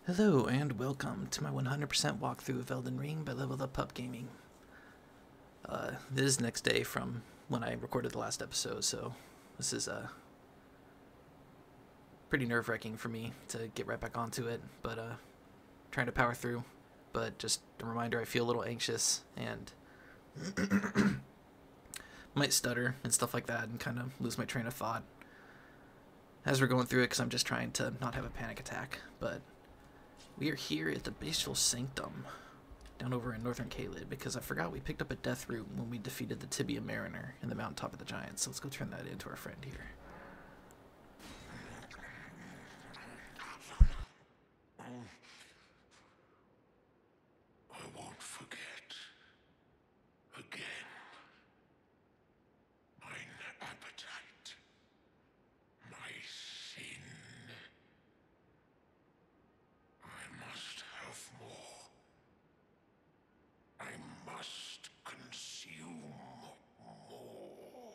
Hello and welcome to my 100% walkthrough of Elden Ring by Leveled Up Pup Gaming. This is the next day from when I recorded the last episode, so this is pretty nerve-wracking for me to get right back onto it, but trying to power through. But just a reminder, I feel a little anxious and might stutter and stuff like that and kind of lose my train of thought as we're going through it because I'm just trying to not have a panic attack. But we are here at the Bestial Sanctum, down over in Northern Caelid, because I forgot we picked up a death root when we defeated the Tibia Mariner in the Mountaintop of the Giants, so let's go turn that into our friend here. I won't forget. Again. Mine appetite. My sin. I must have more. I must consume more.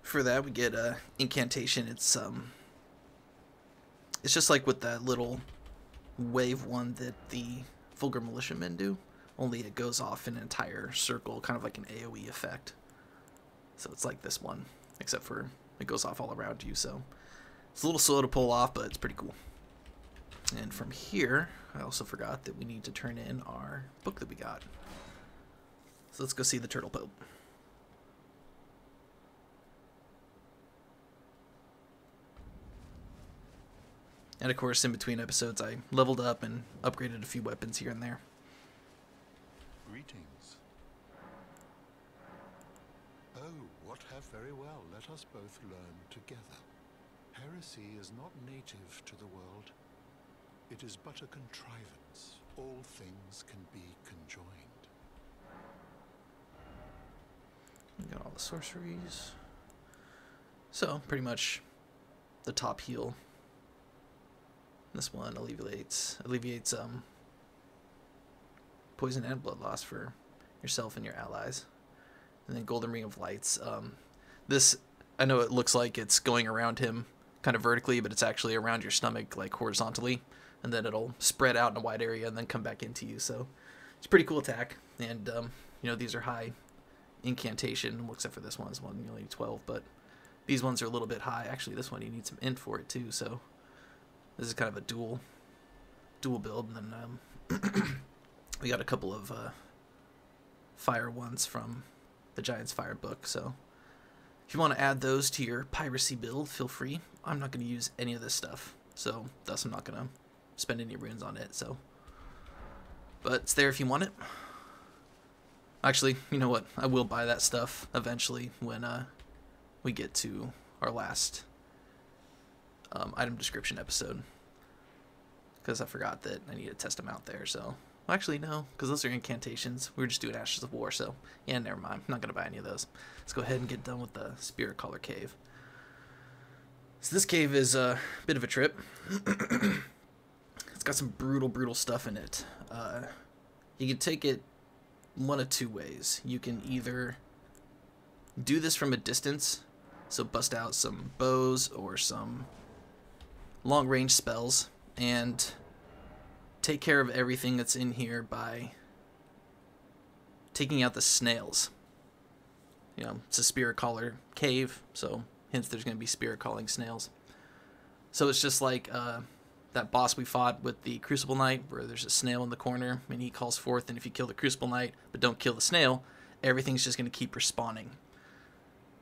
For that, we get a incantation. It's just like with that little wave one that the Vulgar Militiamen do, only it goes off in an entire circle, kind of like an AoE effect. So it's like this one, except for it goes off all around you, so it's a little slow to pull off, but it's pretty cool. And from here, I also forgot that we need to turn in our book that we got. So let's go see the Turtle Pope. And of course, in between episodes, I leveled up and upgraded a few weapons here and there. Greetings. Oh, what have very well. Let us both learn together. Heresy is not native to the world. It is but a contrivance. All things can be conjoined. We got all the sorceries. So, pretty much the top heal. This one alleviates poison and blood loss for yourself and your allies. And then Golden Ring of Lights. This, I know it looks like it's going around him kind of vertically, but it's actually around your stomach, like horizontally. And then it'll spread out in a wide area and then come back into you. So it's a pretty cool attack. And, you know, these are high incantation, well, except for this one. This one you only need 12, but these ones are a little bit high. Actually, this one you need some int for it too, so this is kind of a dual build. And then we got a couple of fire ones from the Giant's Fire book, so if you want to add those to your piracy build, feel free. I'm not going to use any of this stuff, so thus I'm not going to spend any runes on it, so, but it's there if you want it. Actually, you know what, I will buy that stuff eventually when we get to our last item description episode, because I forgot that I need to test them out there. So, well, actually no, because those are incantations. We were just doing Ashes of War, so yeah, never mind. I'm not going to buy any of those. Let's go ahead and get done with the Spiritcaller cave. So this cave is a bit of a trip. It's got some brutal stuff in it. You can take it one of two ways. You can either do this from a distance, so bust out some bows or some long-range spells and take care of everything that's in here by taking out the snails. You know, it's a Spiritcaller cave, so hence there's going to be spirit calling snails. So it's just like that boss we fought with the Crucible Knight, where there's a snail in the corner and he calls forth, and if you kill the Crucible Knight but don't kill the snail, everything's just going to keep respawning.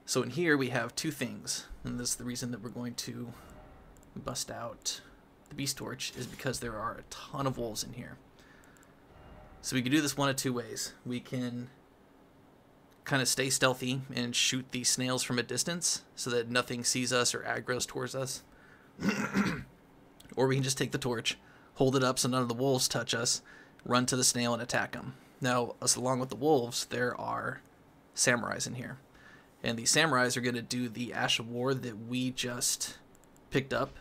So in here we have two things, and this is the reason that we're going to bust out the Beast Torch, is because there are a ton of wolves in here. So we can do this one of two ways. We can kind of stay stealthy and shoot these snails from a distance so that nothing sees us or aggroes towards us. Or we can just take the torch, hold it up so none of the wolves touch us, run to the snail and attack them. Now, along with the wolves, there are samurais in here. And the samurais are going to do the Ash of War that we just picked up,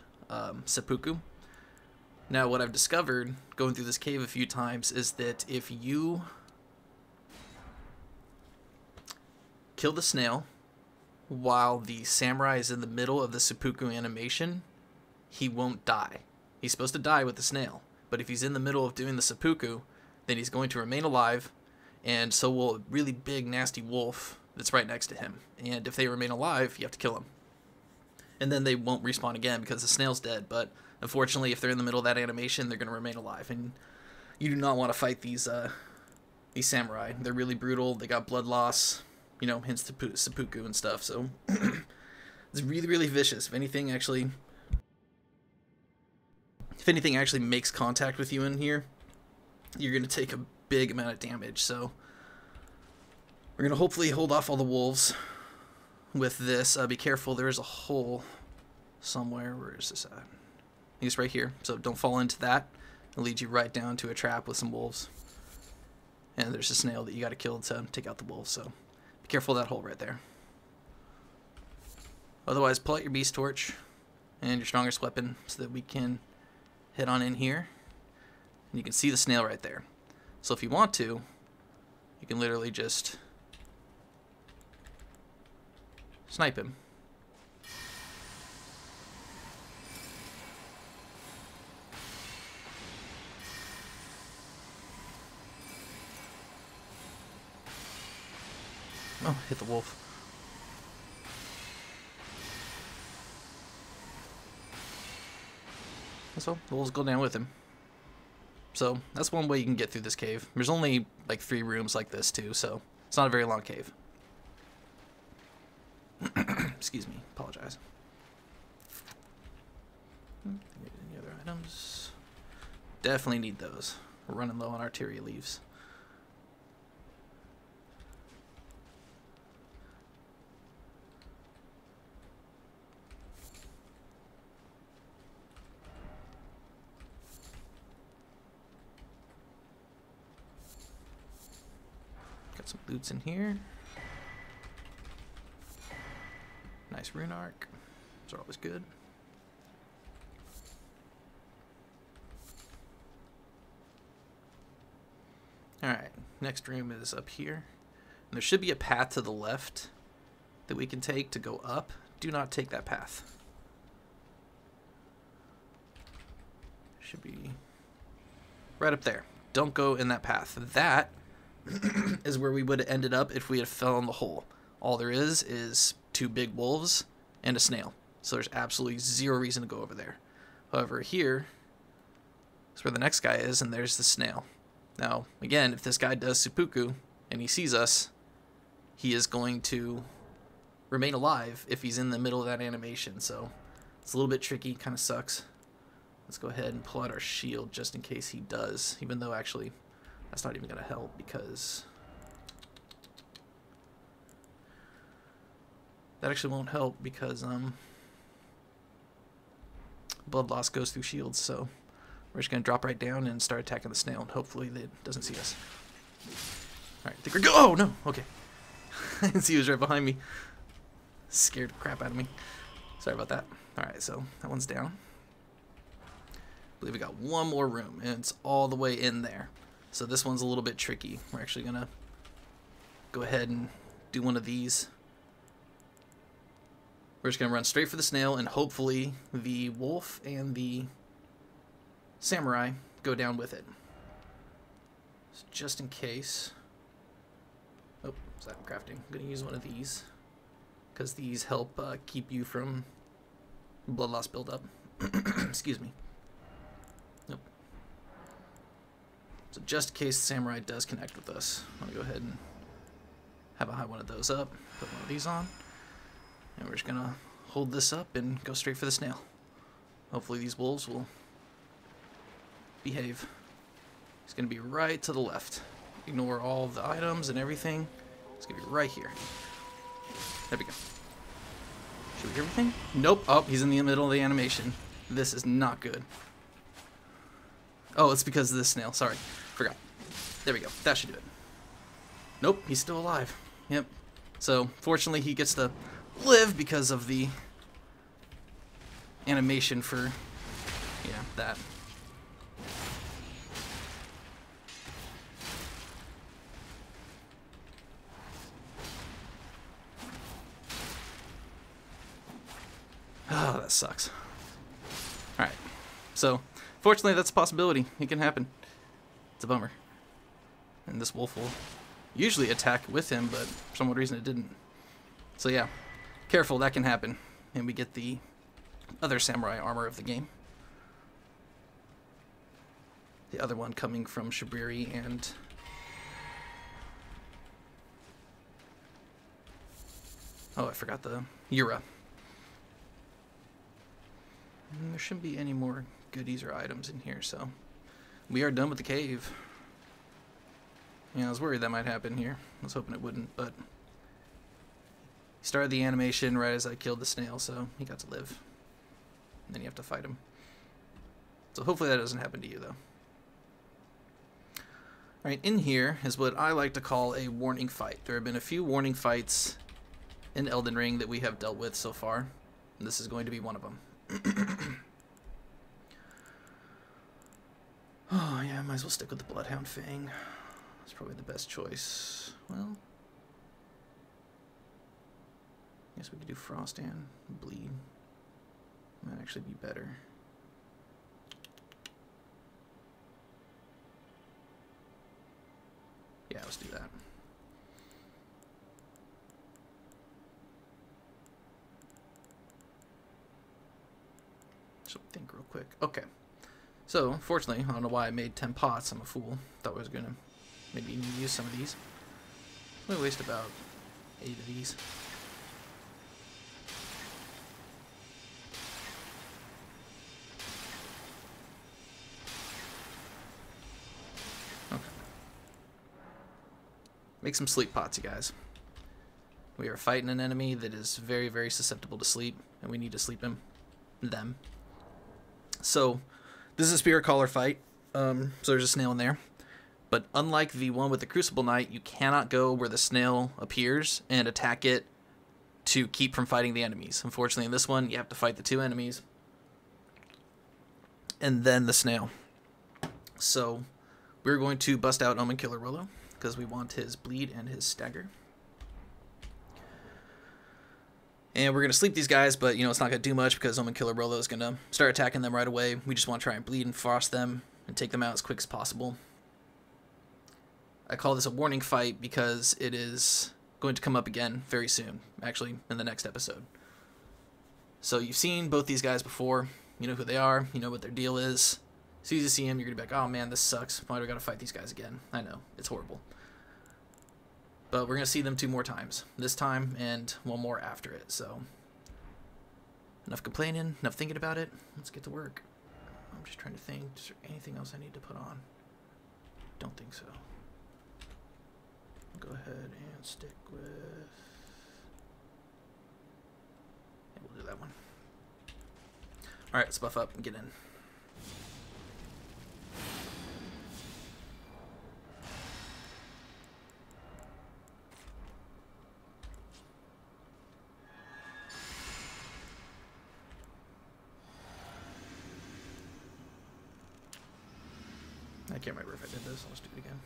seppuku. Now, what I've discovered going through this cave a few times is that if you kill the snail while the samurai is in the middle of the seppuku animation, he won't die. He's supposed to die with the snail, but if he's in the middle of doing the seppuku, then he's going to remain alive, and so will a really big, nasty wolf that's right next to him. And if they remain alive, you have to kill them. And then they won't respawn again because the snail's dead, but unfortunately, if they're in the middle of that animation, they're going to remain alive. And you do not want to fight these samurai. They're really brutal. They got blood loss, you know, hence seppuku and stuff. So it's really, really vicious. If anything actually makes contact with you in here, you're going to take a big amount of damage. So we're going to hopefully hold off all the wolves with this. Be careful, there is a hole somewhere. Where is this at? I think it's right here. So don't fall into that. It'll lead you right down to a trap with some wolves. And there's a snail that you got to kill to take out the wolves. So be careful of that hole right there. Otherwise, pull out your beast torch and your strongest weapon so that we can head on in here. And you can see the snail right there. So if you want to, you can literally just snipe him. Oh, hit the wolf. So the wolves go down with him. So that's one way you can get through this cave. There's only like 3 rooms like this too, so it's not a very long cave. Excuse me, apologize. Any other items? Definitely need those. We're running low on arteria leaves. Got some loots in here. Nice rune arc. Those are always good. Alright, next room is up here. And there should be a path to the left that we can take to go up. Do not take that path. Should be right up there. Don't go in that path. That is where we would have ended up if we had fell in the hole. All there is 2 big wolves and a snail. So there's absolutely 0 reason to go over there. However, here is where the next guy is, and there's the snail. Now, again, if this guy does seppuku and he sees us, he is going to remain alive if he's in the middle of that animation. So it's a little bit tricky, kind of sucks. Let's go ahead and pull out our shield just in case he does, even though actually that's not even going to help because that actually won't help because blood loss goes through shields. So we're just going to drop right down and start attacking the snail, and hopefully it doesn't see us. Alright, I think we're go. Oh, no. Okay. I didn't see he was right behind me. Scared the crap out of me. Sorry about that. Alright, so that one's down. I believe we got one more room, and it's all the way in there. So this one's a little bit tricky. We're actually going to go ahead and do one of these. We're just going to run straight for the snail, and hopefully the wolf and the samurai go down with it. So just in case. Oh, is that crafting? I'm going to use one of these because these help keep you from blood loss buildup. Excuse me. Nope. So just in case the samurai does connect with us, I'm going to go ahead and have a high one of those up, put one of these on, and we're just going to hold this up and go straight for the snail. Hopefully these wolves will behave. It's going to be right to the left. Ignore all the items and everything. It's going to be right here. There we go. Should we hear everything? Nope. Oh, he's in the middle of the animation. This is not good. Oh, it's because of this snail. Sorry. Forgot. There we go. That should do it. Nope. He's still alive. Yep. So, fortunately, he gets to live because of the animation for, yeah, that. Oh, that sucks. Alright. So, fortunately, that's a possibility. It can happen. It's a bummer. And this wolf will usually attack with him, but for some reason it didn't. So yeah, careful, that can happen. And we get the other samurai armor of the game. The other one coming from Shabriri and... oh, I forgot the Yura. And there shouldn't be any more goodies or items in here, so... we are done with the cave. Yeah, I was worried that might happen here. I was hoping it wouldn't, but... he started the animation right as I killed the snail, so he got to live. And then you have to fight him. So hopefully that doesn't happen to you, though. Alright, in here is what I like to call a warning fight. There have been a few warning fights in Elden Ring that we have dealt with so far. And this is going to be one of them. Oh, yeah, I might as well stick with the Bloodhound Fang. That's probably the best choice. Well, I guess we could do Frost and Bleed. Might actually be better. Yeah, let's do that. So think real quick. Okay. So, fortunately, I don't know why I made 10 pots. I'm a fool. Thought I was going to maybe even use some of these. I'm going to waste about 8 of these. Okay. Make some sleep pots, you guys. We are fighting an enemy that is very, very susceptible to sleep, and we need to sleep them. So, this is a Spiritcaller fight, so there's a snail in there. But unlike the one with the Crucible Knight, you cannot go where the snail appears and attack it to keep from fighting the enemies. Unfortunately, in this one, you have to fight the 2 enemies and then the snail. So, we're going to bust out Omen Killer Rolo, because we want his bleed and his stagger. And we're going to sleep these guys, but, it's not going to do much because Omen Killer Rolo is going to start attacking them right away. We just want to try and bleed and frost them and take them out as quick as possible. I call this a warning fight because it is going to come up again very soon, actually, in the next episode. So you've seen both these guys before. You know who they are. You know what their deal is. As soon as you see them, you're going to be like, oh man, this sucks. Why do I got to fight these guys again? I know. It's horrible. But we're going to see them 2 more times. This time and 1 more after it. So, enough complaining, enough thinking about it. Let's get to work. I'm just trying to think. Is there anything else I need to put on? Don't think so. Go ahead and stick with... yeah, we'll do that one. Alright, let's buff up and get in. I can't remember if I did this. Let's do it again.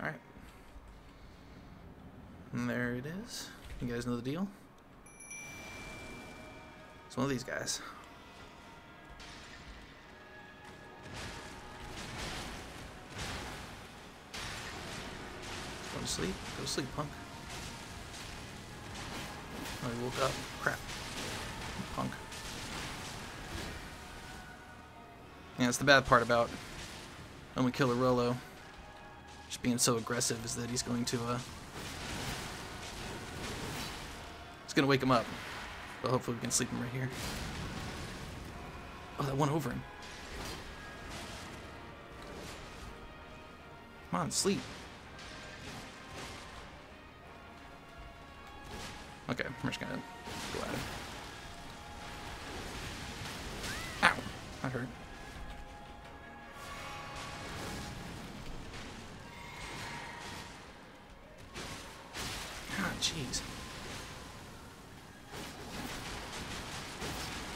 Alright. And there it is. You guys know the deal? It's one of these guys. Go to sleep. Go to sleep, punk. Oh, he woke up. Crap. Punk. Yeah, that's the bad part about Omen Killer Rolo just being so aggressive, is that he's going to it's gonna wake him up. But hopefully we can sleep him right here. Oh, that went over him. Come on, sleep. Okay, we're just gonna go at it. Ow! That hurt. Ah, jeez.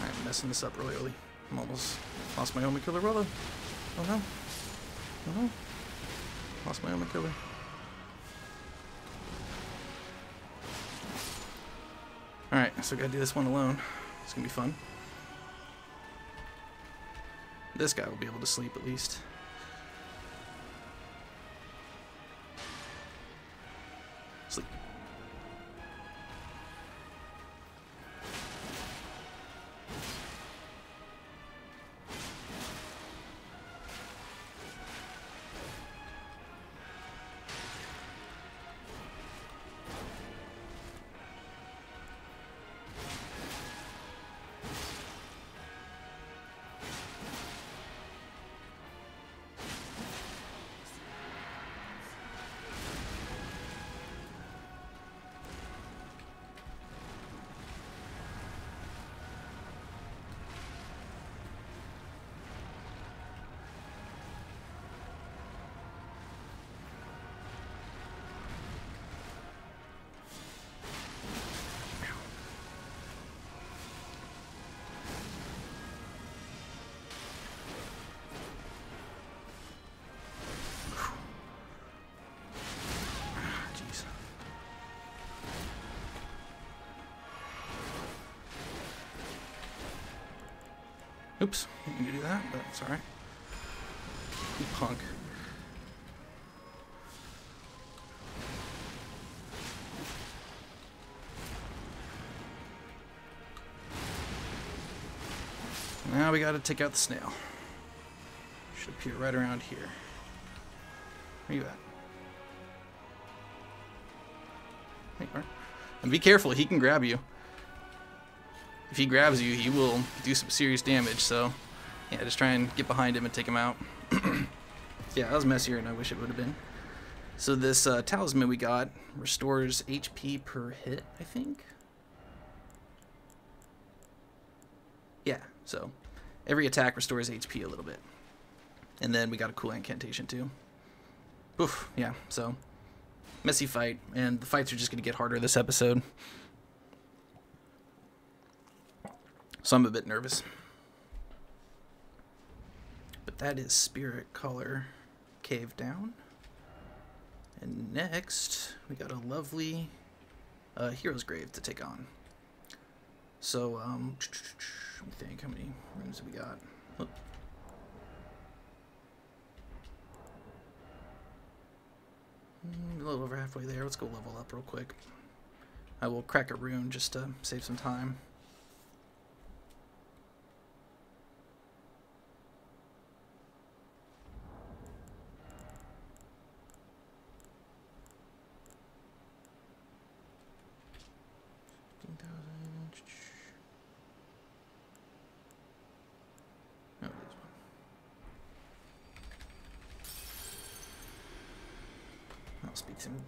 I'm messing this up really early. I'm almost lost my Omen Killer Rolo. Oh no. Oh no. Lost my armor killer. Alright, so I gotta do this one alone. It's gonna be fun. This guy will be able to sleep at least. Sleep. Oops, I didn't do that, but it's alright. You punk. Now we gotta take out the snail. Should appear right around here. Where you at? There you are. And be careful, he can grab you. If he grabs you, he will do some serious damage, so yeah, just try and get behind him and take him out. Yeah, that was messier than I wish it would have been. So this talisman we got restores HP per hit, I think? Yeah, so every attack restores HP a little bit. And then we got a cool incantation too. Oof, yeah, so messy fight, and the fights are just going to get harder this episode. So I'm a bit nervous. But that is Spiritcaller Cave Down. And next, we got a lovely Hero's Grave to take on. So, let me think, how many rooms have we got? Oh. A little over halfway there. Let's go level up real quick. I will crack a rune just to save some time.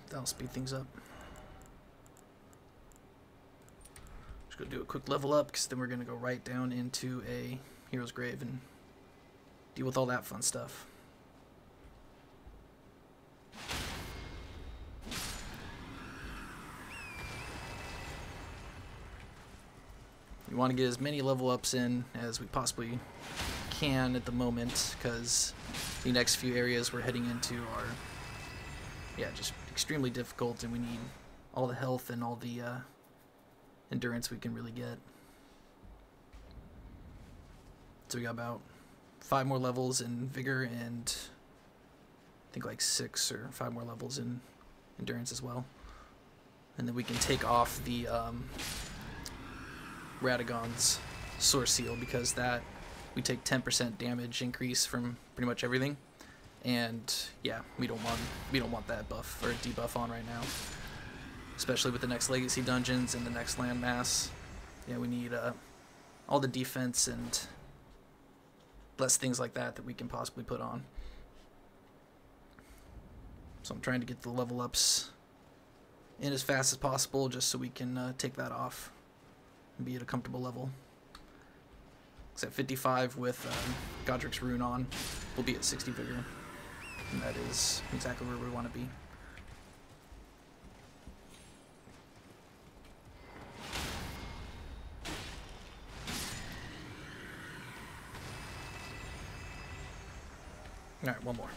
That'll speed things up. Just go do a quick level up, because then we're going to go right down into a Hero's Grave and deal with all that fun stuff. We want to get as many level ups in as we possibly can at the moment, because the next few areas we're heading into are, yeah, just extremely difficult, and we need all the health and all the endurance we can really get. So we got about 5 more levels in vigor, and I think like 6 or 5 more levels in endurance as well. And then we can take off the Radagon's Source Seal, because that we take 10% damage increase from pretty much everything. And yeah, we don't want that buff or debuff on right now, especially with the next legacy dungeons and the next landmass. Yeah, we need all the defense and less things like that we can possibly put on. So I'm trying to get the level ups in as fast as possible, just so we can take that off and be at a comfortable level. It's at 55 with Godric's rune on. We'll be at 60 vigor. And that is exactly where we want to be. Alright, one more.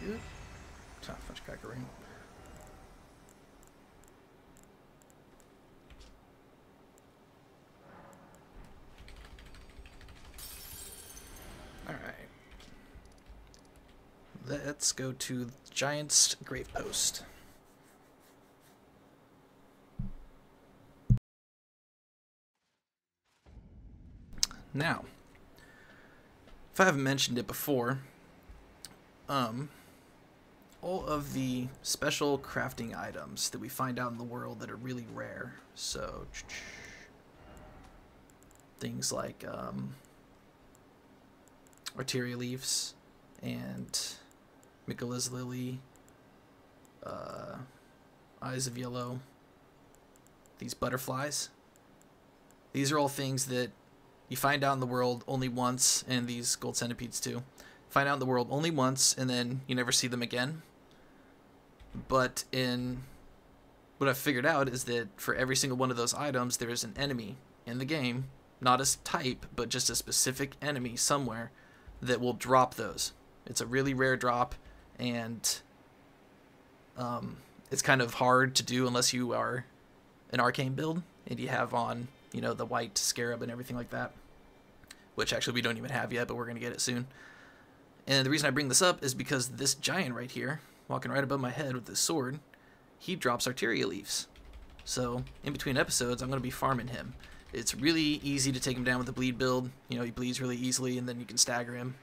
good. Top punch cracker ring. Alright. Let's go to Giant's Grave Post. Now, if I haven't mentioned it before, all of the special crafting items that we find out in the world that are really rare, so things like Arteria Leaves and Michaela's Lily, Eyes of Yellow, these butterflies, these are all things that you find out in the world only once, and these gold centipedes too. Find out in the world only once, and then you never see them again. But what I've figured out is that for every single one of those items, there is an enemy in the game, not a type, but just a specific enemy somewhere that will drop those. It's a really rare drop, and it's kind of hard to do unless you are an arcane build and you have on, you know, the white scarab and everything like that, which actually we don't even have yet, but we're going to get it soon. And the reason I bring this up is because this giant right here, walking right above my head with this sword, he drops Arteria Leaves. So in between episodes, I'm going to be farming him. It's really easy to take him down with the bleed build. You know, he bleeds really easily, and then you can stagger him.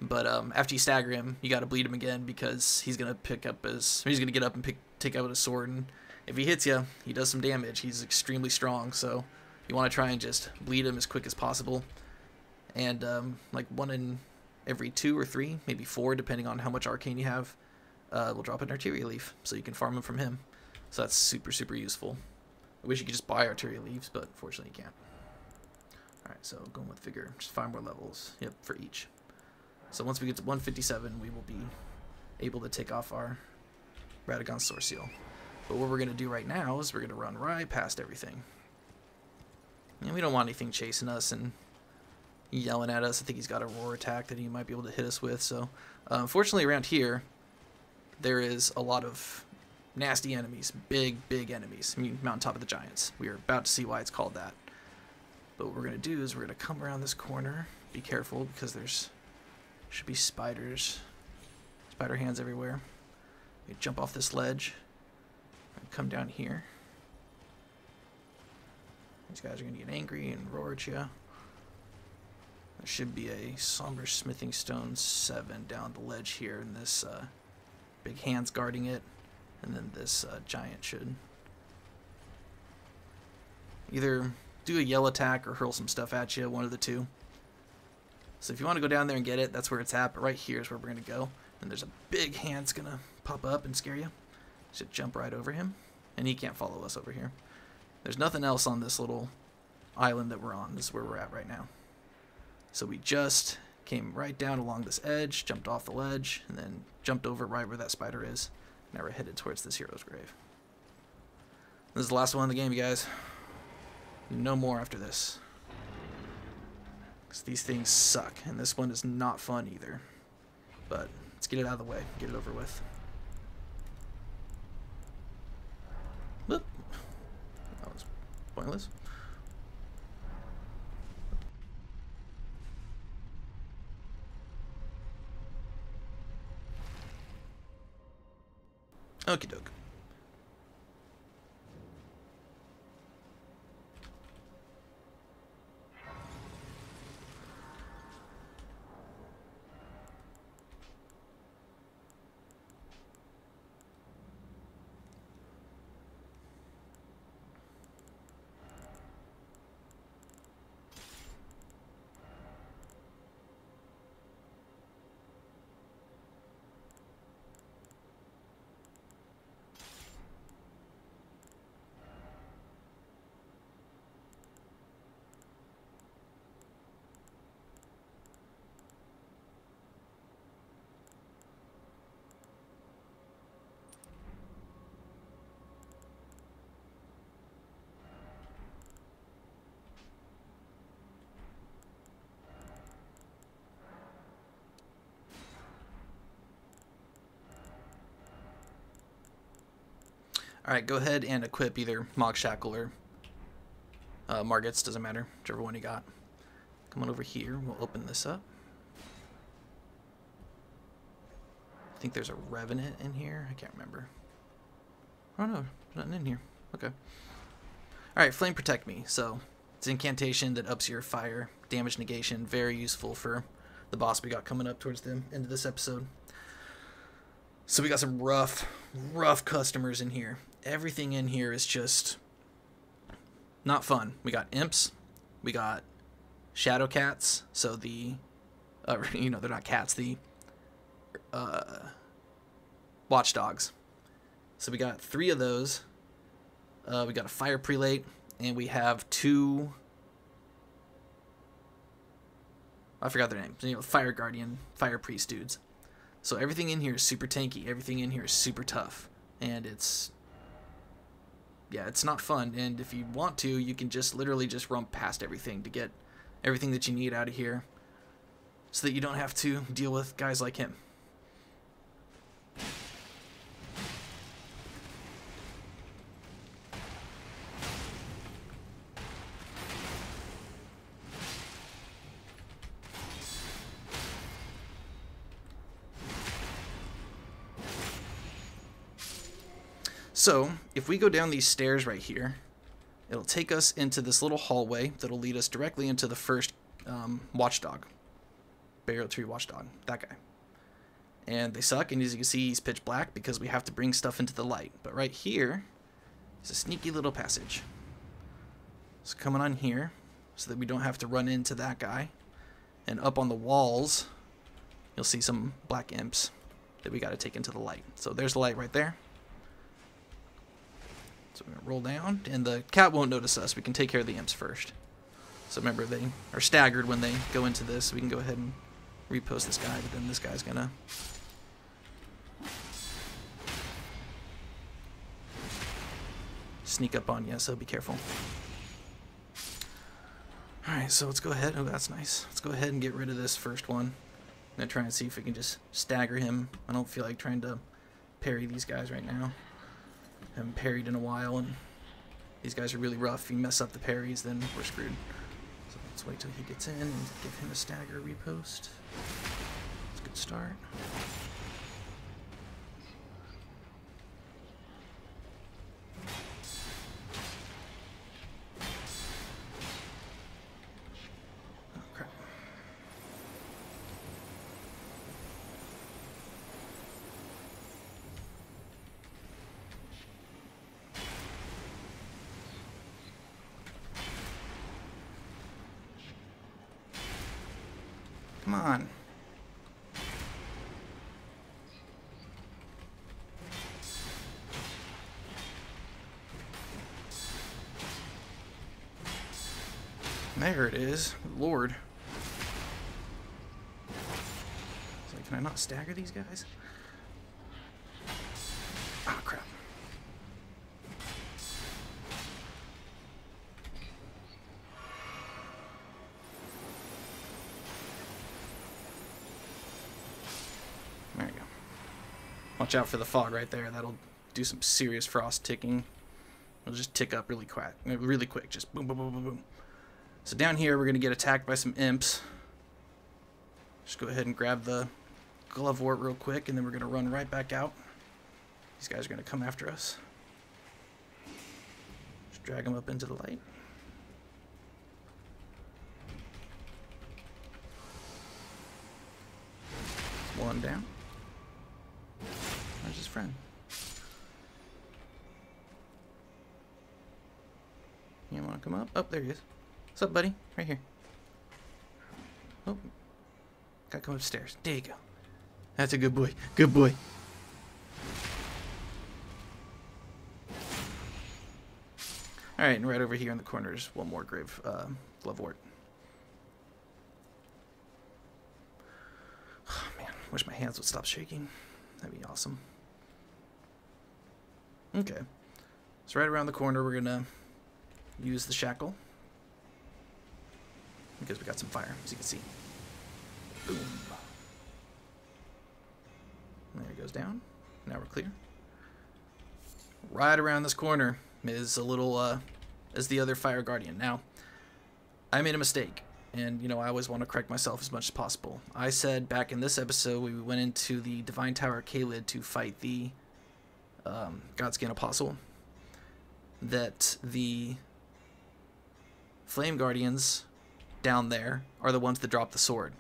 But after you stagger him, you got to bleed him again, because he's going to get up and take out his sword, and if he hits you, he does some damage. He's extremely strong, so you want to try and just bleed him as quick as possible. And like 1 in every 2 or 3, maybe 4, depending on how much arcane you have, will drop an Arteria Leaf, so you can farm him from him. So that's super, super useful. I wish you could just buy Arteria Leaves, but unfortunately you can't. Alright, so going with Vigor, just 5 more levels, yep, for each. So once we get to 157, we will be able to take off our Radagon Sword Seal. But what we're going to do right now is we're going to run right past everything. And we don't want anything chasing us and yelling at us. I think he's got a roar attack that he might be able to hit us with. So unfortunately around here, there is a lot of nasty enemies. Big, big enemies. I mean, Mountaintop of the Giants. We are about to see why it's called that. But what we're going to do is we're going to come around this corner. Be careful, because there's should be spiders. Spider hands everywhere. We jump off this ledge. Come down here. These guys are going to get angry and roar at you. There should be a Somber Smithing Stone 7 down the ledge here, and this big hand's guarding it, and then this giant should either do a yell attack or hurl some stuff at you, one of the two. So if you want to go down there and get it, that's where it's at, but right here is where we're going to go. And there's a big hand that's going to pop up and scare you. Should jump right over him, and he can't follow us over here. There's nothing else on this little island that we're on. This is where we're at right now. So we just came right down along this edge, jumped off the ledge, and then jumped over right where that spider is. Now we're headed towards this hero's grave. This is the last one in the game, you guys. No more after this. Because these things suck, and this one is not fun either. But let's get it out of the way, get it over with. Whoop. That was pointless. Okie doke. Alright, go ahead and equip either Mog Shackle or Margits, doesn't matter, whichever one you got. Come on over here, we'll open this up. I think there's a Revenant in here, I can't remember. Oh no, nothing in here. Okay. Alright, Flame Protect Me. So, it's an incantation that ups your fire damage negation. Very useful for the boss we got coming up towards the end of this episode. So we got some rough customers in here. Everything in here is just not fun. We got imps. We got shadow cats. So the, you know, they're not cats. The watchdogs. So we got 3 of those. We got a fire prelate, and we have 2. I forgot their names. You know, fire guardian, fire priest dudes. So everything in here is super tanky. Everything in here is super tough, and it's not fun. And if you want to, you can just literally just run past everything to get everything that you need out of here, so that you don't have to deal with guys like him. So, if we go down these stairs right here, it'll take us into this little hallway that'll lead us directly into the first watchdog. Burial Tree Watchdog, that guy. And they suck, and as you can see, he's pitch black because we have to bring stuff into the light. But right here is a sneaky little passage. So coming on here, so that we don't have to run into that guy. And up on the walls, you'll see some black imps that we got to take into the light. So there's the light right there. So we're going to roll down, and the cat won't notice us. We can take care of the imps first. So remember, they are staggered when they go into this. So we can go ahead and repost this guy, but then this guy's going to sneak up on you, so be careful. Alright, so let's go ahead. Oh, that's nice. Let's go ahead and get rid of this first one. I'm going to try and see if we can just stagger him. I don't feel like trying to parry these guys right now. Haven't parried in a while, and these guys are really rough. If you mess up the parries, then we're screwed. So let's wait till he gets in and give him a stagger repost. That's a good start. Oh, crap. Come on. There it is. Lord. It's like, can I not stagger these guys? Oh, crap. There you go. Watch out for the fog right there. That'll do some serious frost ticking. It'll just tick up really quick. Just boom, boom, boom, boom, boom. So down here, we're going to get attacked by some imps. Just go ahead and grab the glovewort real quick, and then we're going to run right back out. These guys are going to come after us. Just drag them up into the light. One down. Where's his friend? You want to come up? Oh, there he is. What's up, buddy? Right here. Oh. Gotta come upstairs. There you go. That's a good boy. Good boy. Alright, and right over here in the corner is one more grave glovewort. Oh, man. Wish my hands would stop shaking. That'd be awesome. Okay. So right around the corner, we're going to use the shackle. Because we got some fire, as you can see. Boom. There it goes down. Now we're clear. right around this corner is a little, is the other fire guardian. Now, I made a mistake, and, you know, I always want to correct myself as much as possible. I said back in this episode, we went into the Divine Tower Kaled to fight the Godskin Apostle, that the Flame Guardians down there are the ones that drop the sword.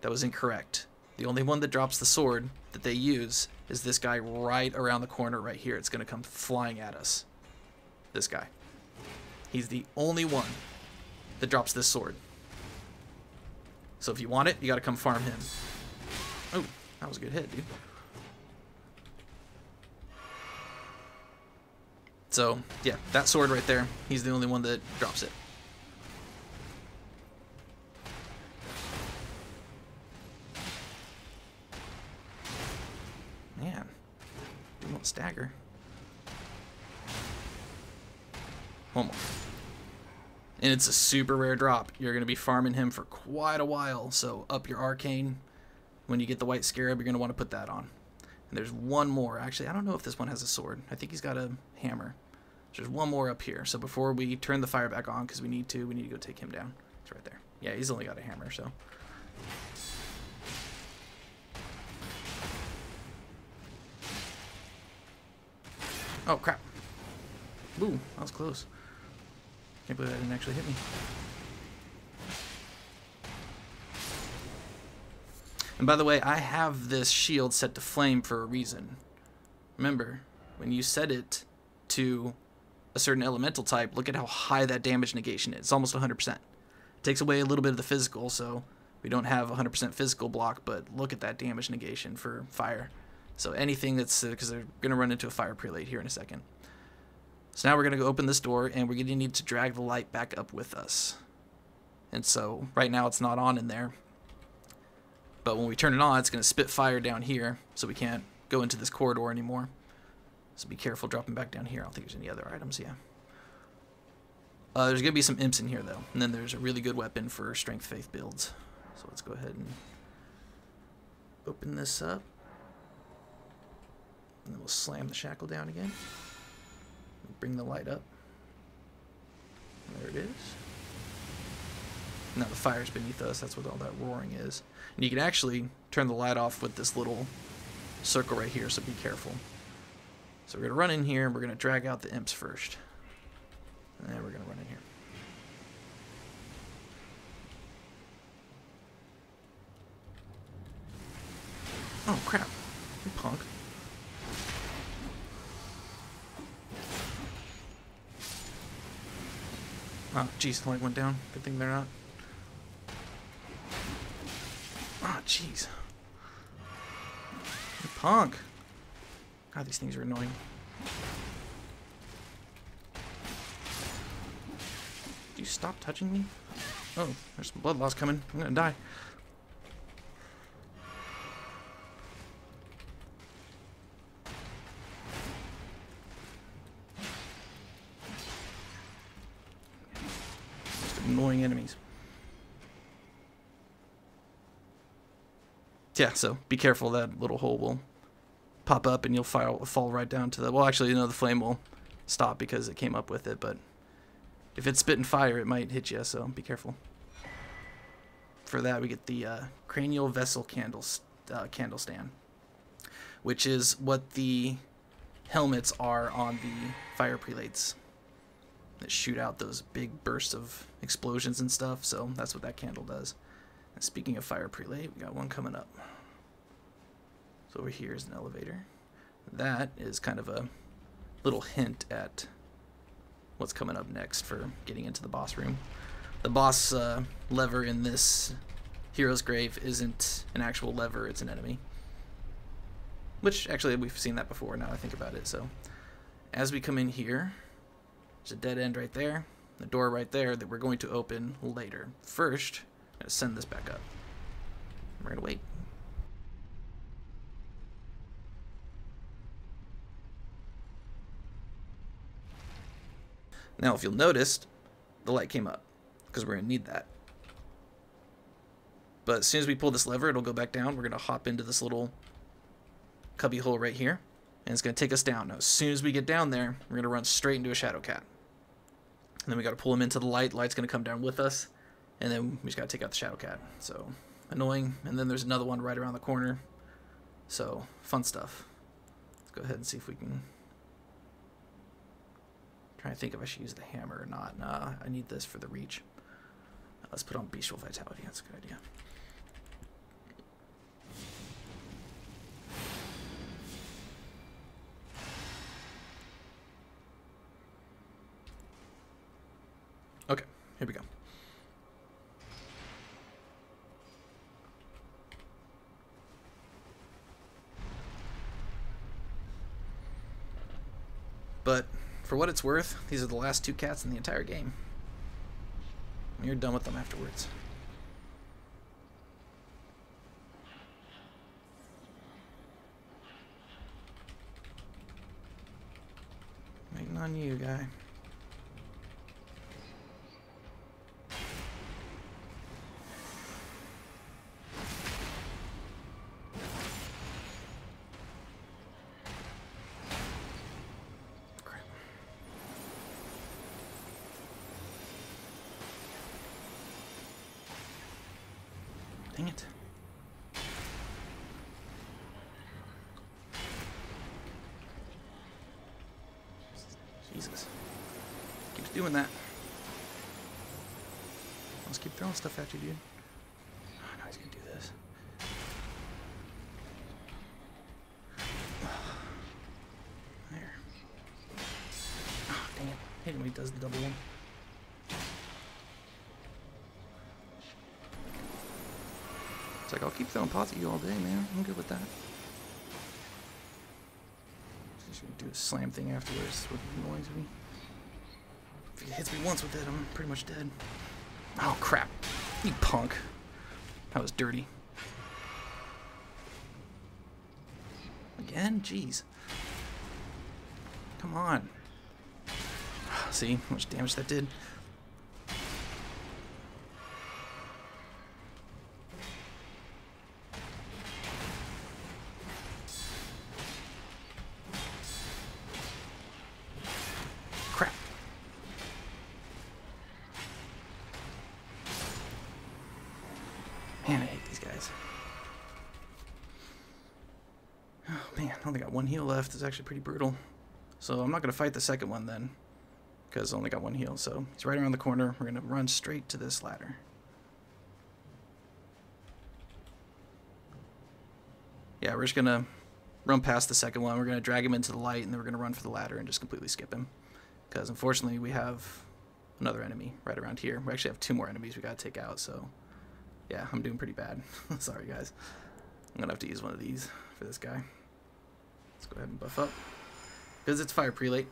That was incorrect. The only one that drops the sword that they use is this guy right around the corner right here. It's going to come flying at us. This guy. He's the only one that drops this sword. So if you want it, you got to come farm him. Oh, that was a good hit, dude. So, yeah, that sword right there, he's the only one that drops it. Man, he won't stagger. One more. And it's a super rare drop. You're going to be farming him for quite a while, so up your arcane. When you get the white scarab, you're going to want to put that on. And there's one more. Actually, I don't know if this one has a sword. I think he's got a hammer. There's one more up here. So before we turn the fire back on, because we need to go take him down. It's right there. Yeah, he's only got a hammer, so. Oh, crap. Ooh, that was close. Can't believe that didn't actually hit me. And by the way, I have this shield set to flame for a reason. Remember, when you set it to a certain elemental type, look at how high that damage negation is. It's almost 100%. It takes away a little bit of the physical, so we don't have 100% physical block, but look at that damage negation for fire. So anything that's, because they're going to run into a fire prelate here in a second. So now we're going to go open this door, and we're going to need to drag the light back up with us. And so right now it's not on in there. But when we turn it on, it's going to spit fire down here, so we can't go into this corridor anymore. So be careful dropping back down here. I don't think there's any other items, yeah. There's going to be some imps in here, though. And then there's a really good weapon for strength faith builds. So let's go ahead and open this up. And then we'll slam the shackle down again. Bring the light up. There it is. Now the fire's beneath us. That's what all that roaring is. And you can actually turn the light off with this little circle right here, so be careful. So we're going to run in here, and we're going to drag out the imps first. And then we're going to run in here. Oh, crap. You punk. Oh, jeez, the light went down. Good thing they're not. Oh, jeez. You punk. God, these things are annoying. Do you stop touching me? Oh, there's some blood loss coming. I'm gonna die. Annoying enemies. Yeah, so be careful. That little hole will pop up and you'll fall right down to the... Well, actually, you know, the flame will stop because it came up with it, but if it's spitting fire, it might hit you, so be careful. For that, we get the cranial vessel candle stand, which is what the helmets are on the fire prelates that shoot out those big bursts of explosions and stuff, so that's what that candle does. And speaking of fire prelate, we got one coming up. So over here is an elevator. That is kind of a little hint at what's coming up next for getting into the boss room. The boss lever in this hero's grave isn't an actual lever, it's an enemy. Which, actually, we've seen that before now I think about it. So as we come in here, there's a dead end right there, the door right there that we're going to open later. First, I'm going to send this back up. We're going to wait. Now, if you'll notice, the light came up, because we're going to need that. But as soon as we pull this lever, it'll go back down. We're going to hop into this little cubby hole right here. And it's going to take us down. Now, as soon as we get down there, we're going to run straight into a Shadow Cat. And then we got to pull him into the light. Light's going to come down with us. And then we just got to take out the Shadow Cat. So, annoying. And then there's another one right around the corner. So, fun stuff. Let's go ahead and see if we can... Trying to think if I should use the hammer or not. Nah, I need this for the reach. Let's put on Bestial Vitality. That's a good idea. Okay, here we go. But for what it's worth, these are the last 2 cats in the entire game. You're done with them afterwards. Waiting on you, guy. Dang it. Jesus. Keeps doing that. Let's keep throwing stuff at you, dude. Oh, no, he's gonna do this. There. Oh, dang it. I hate him when he does the double one. Like, I'll keep throwing pots at you all day, man. I'm good with that. Just gonna do a slam thing afterwards. That's what annoys me. If he hits me once with it, I'm pretty much dead. Oh, crap. You punk. That was dirty. Again? Jeez. Come on. See how much damage that did? Man, I hate these guys. Oh, man, I only got 1 heal left. It's actually pretty brutal. So I'm not going to fight the second one then, because I only got 1 heal. So he's right around the corner. We're going to run straight to this ladder. Yeah, we're just going to run past the second one. We're going to drag him into the light, and then we're going to run for the ladder and just completely skip him. Because unfortunately, we have another enemy right around here. We actually have 2 more enemies we got to take out, so... Yeah, I'm doing pretty bad. Sorry, guys. I'm going to have to use one of these for this guy. Let's go ahead and buff up. Because it's fire prelate.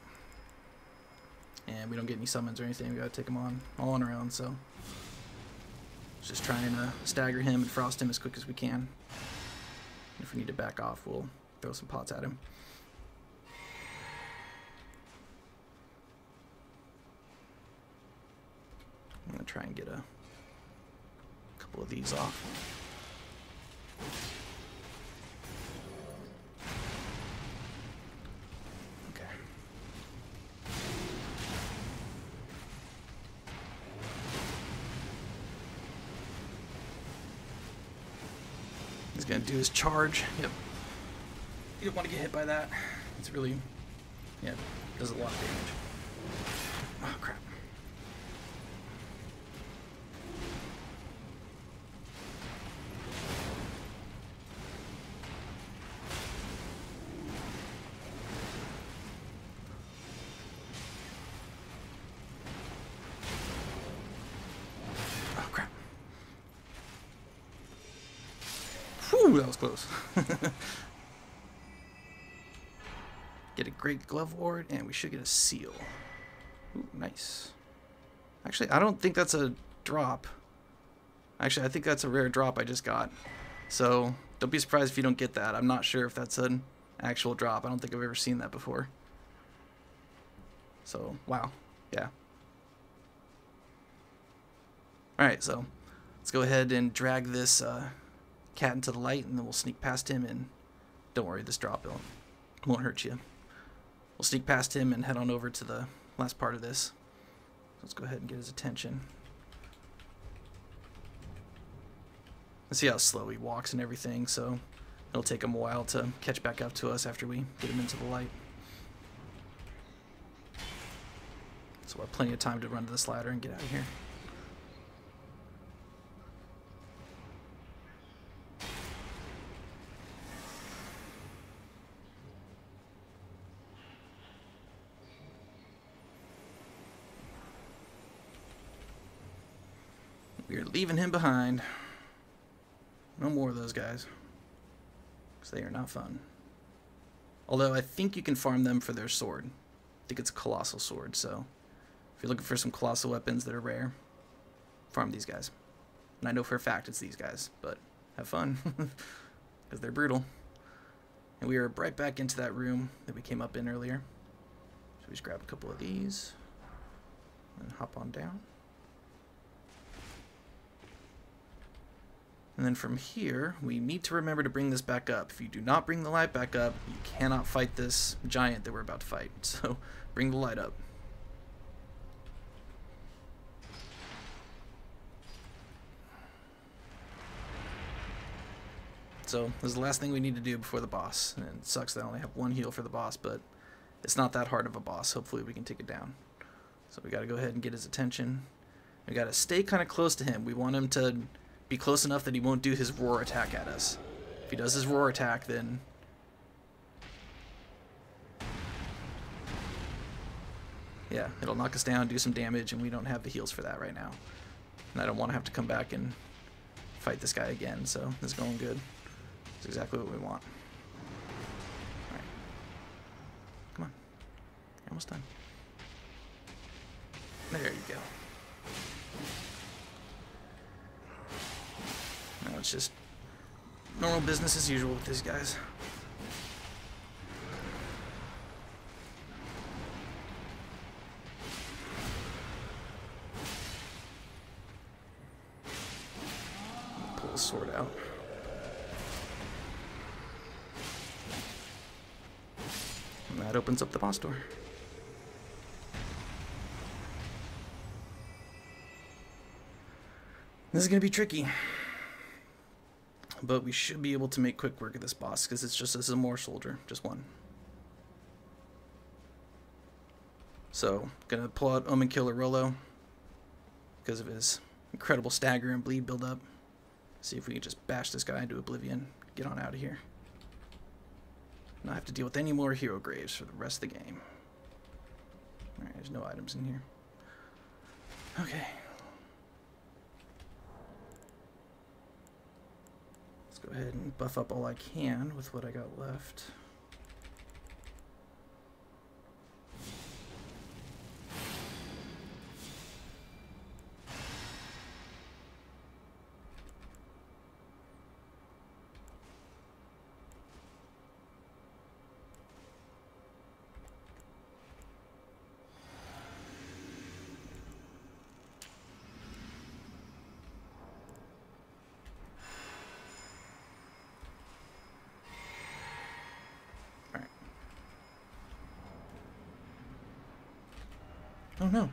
And we don't get any summons or anything. We got to take him on all on our own, so... Just trying to stagger him and frost him as quick as we can. If we need to back off, we'll throw some pots at him. I'm going to try and get a couple of these off. Okay. He's gonna do his charge. Yep. You don't want to get hit by that. It's really, yeah, does a lot of damage. Oh crap. Whew, that was close. Get a great glove ward, and we should get a seal. Ooh, nice. Actually, I don't think that's a drop. Actually, I think that's a rare drop I just got. So, don't be surprised if you don't get that. I'm not sure if that's an actual drop. I don't think I've ever seen that before. So, wow. Yeah. Alright, so let's go ahead and drag this cat into the light, and then we'll sneak past him, and don't worry, this drop Won't hurt you. We'll sneak past him and head on over to the last part of this. Let's go ahead and get his attention. Let's see how slow he walks and everything, so it'll take him a while to catch back up to us after we get him into the light. So we'll have plenty of time to run to this ladder and get out of here. We're leaving him behind. No more of those guys, because they are not fun. Although I think you can farm them for their sword. I think it's a colossal sword, so if you're looking for some colossal weapons that are rare, farm these guys. And I know for a fact it's these guys, but have fun, because they're brutal. And we are right back into that room that we came up in earlier. So we just grab a couple of these and hop on down. And then from here, we need to remember to bring this back up. If you do not bring the light back up, you cannot fight this giant that we're about to fight. So bring the light up. So this is the last thing we need to do before the boss. And it sucks that I only have one heal for the boss, but it's not that hard of a boss. Hopefully we can take it down. So we got to go ahead and get his attention. We got to stay kind of close to him. We want him to be close enough that he won't do his roar attack at us. If he does his roar attack, then yeah, it'll knock us down, do some damage, and we don't have the heals for that right now. And I don't want to have to come back and fight this guy again, so this is going good. It's exactly what we want. Alright. Come on. You're almost done. There you go. Now it's just normal business as usual with these guys. Pull the sword out. And that opens up the boss door. This is going to be tricky. But we should be able to make quick work of this boss, because it's just a Zamor soldier, just one. So, gonna pull out Omen Killer Rolo, because of his incredible stagger and bleed buildup. See if we can just bash this guy into oblivion, get on out of here. Not have to deal with any more hero graves for the rest of the game. Alright, there's no items in here. Okay. Go ahead and buff up all I can with what I got left. Oh no.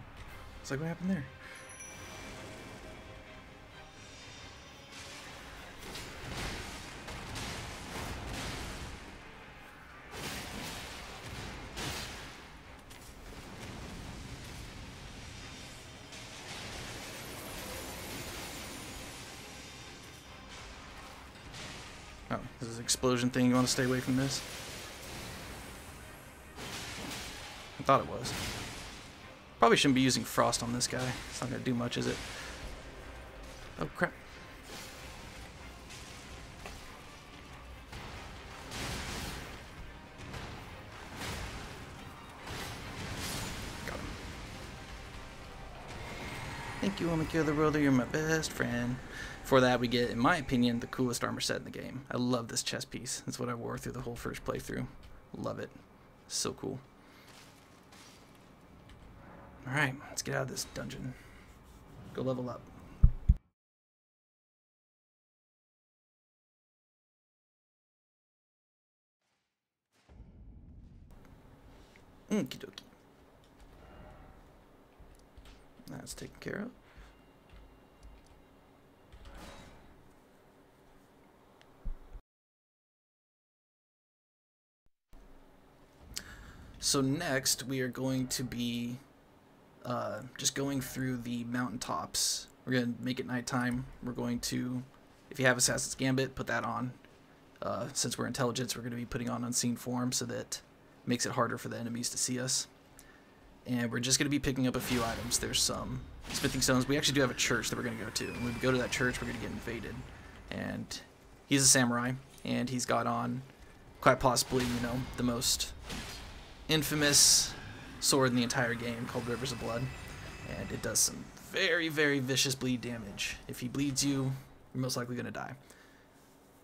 It's like, what happened there? Oh, this is an explosion thing. You want to stay away from this? I thought it was. Probably shouldn't be using frost on this guy. It's not going to do much, is it? Oh, crap. Got him. Thank you, Omikyo the Roller. You're my best friend. For that, we get, in my opinion, the coolest armor set in the game. I love this chest piece. That's what I wore through the whole first playthrough. Love it. So cool. Alright, let's get out of this dungeon. Go level up. Okie dokie. That's taken care of. So next we are going to be just going through the mountaintops. We're going to make it nighttime. We're going to, if you have Assassin's Gambit, put that on. Since we're intelligence, we're going to be putting on unseen form so that it makes it harder for the enemies to see us. And we're just going to be picking up a few items. There's some smithing stones. We actually do have a church that we're going to go to. And when we go to that church, we're going to get invaded. And he's a samurai, and he's got on quite possibly, you know, the most infamous sword in the entire game called Rivers of Blood. And it does some very, very vicious bleed damage. If he bleeds you, you're most likely going to die.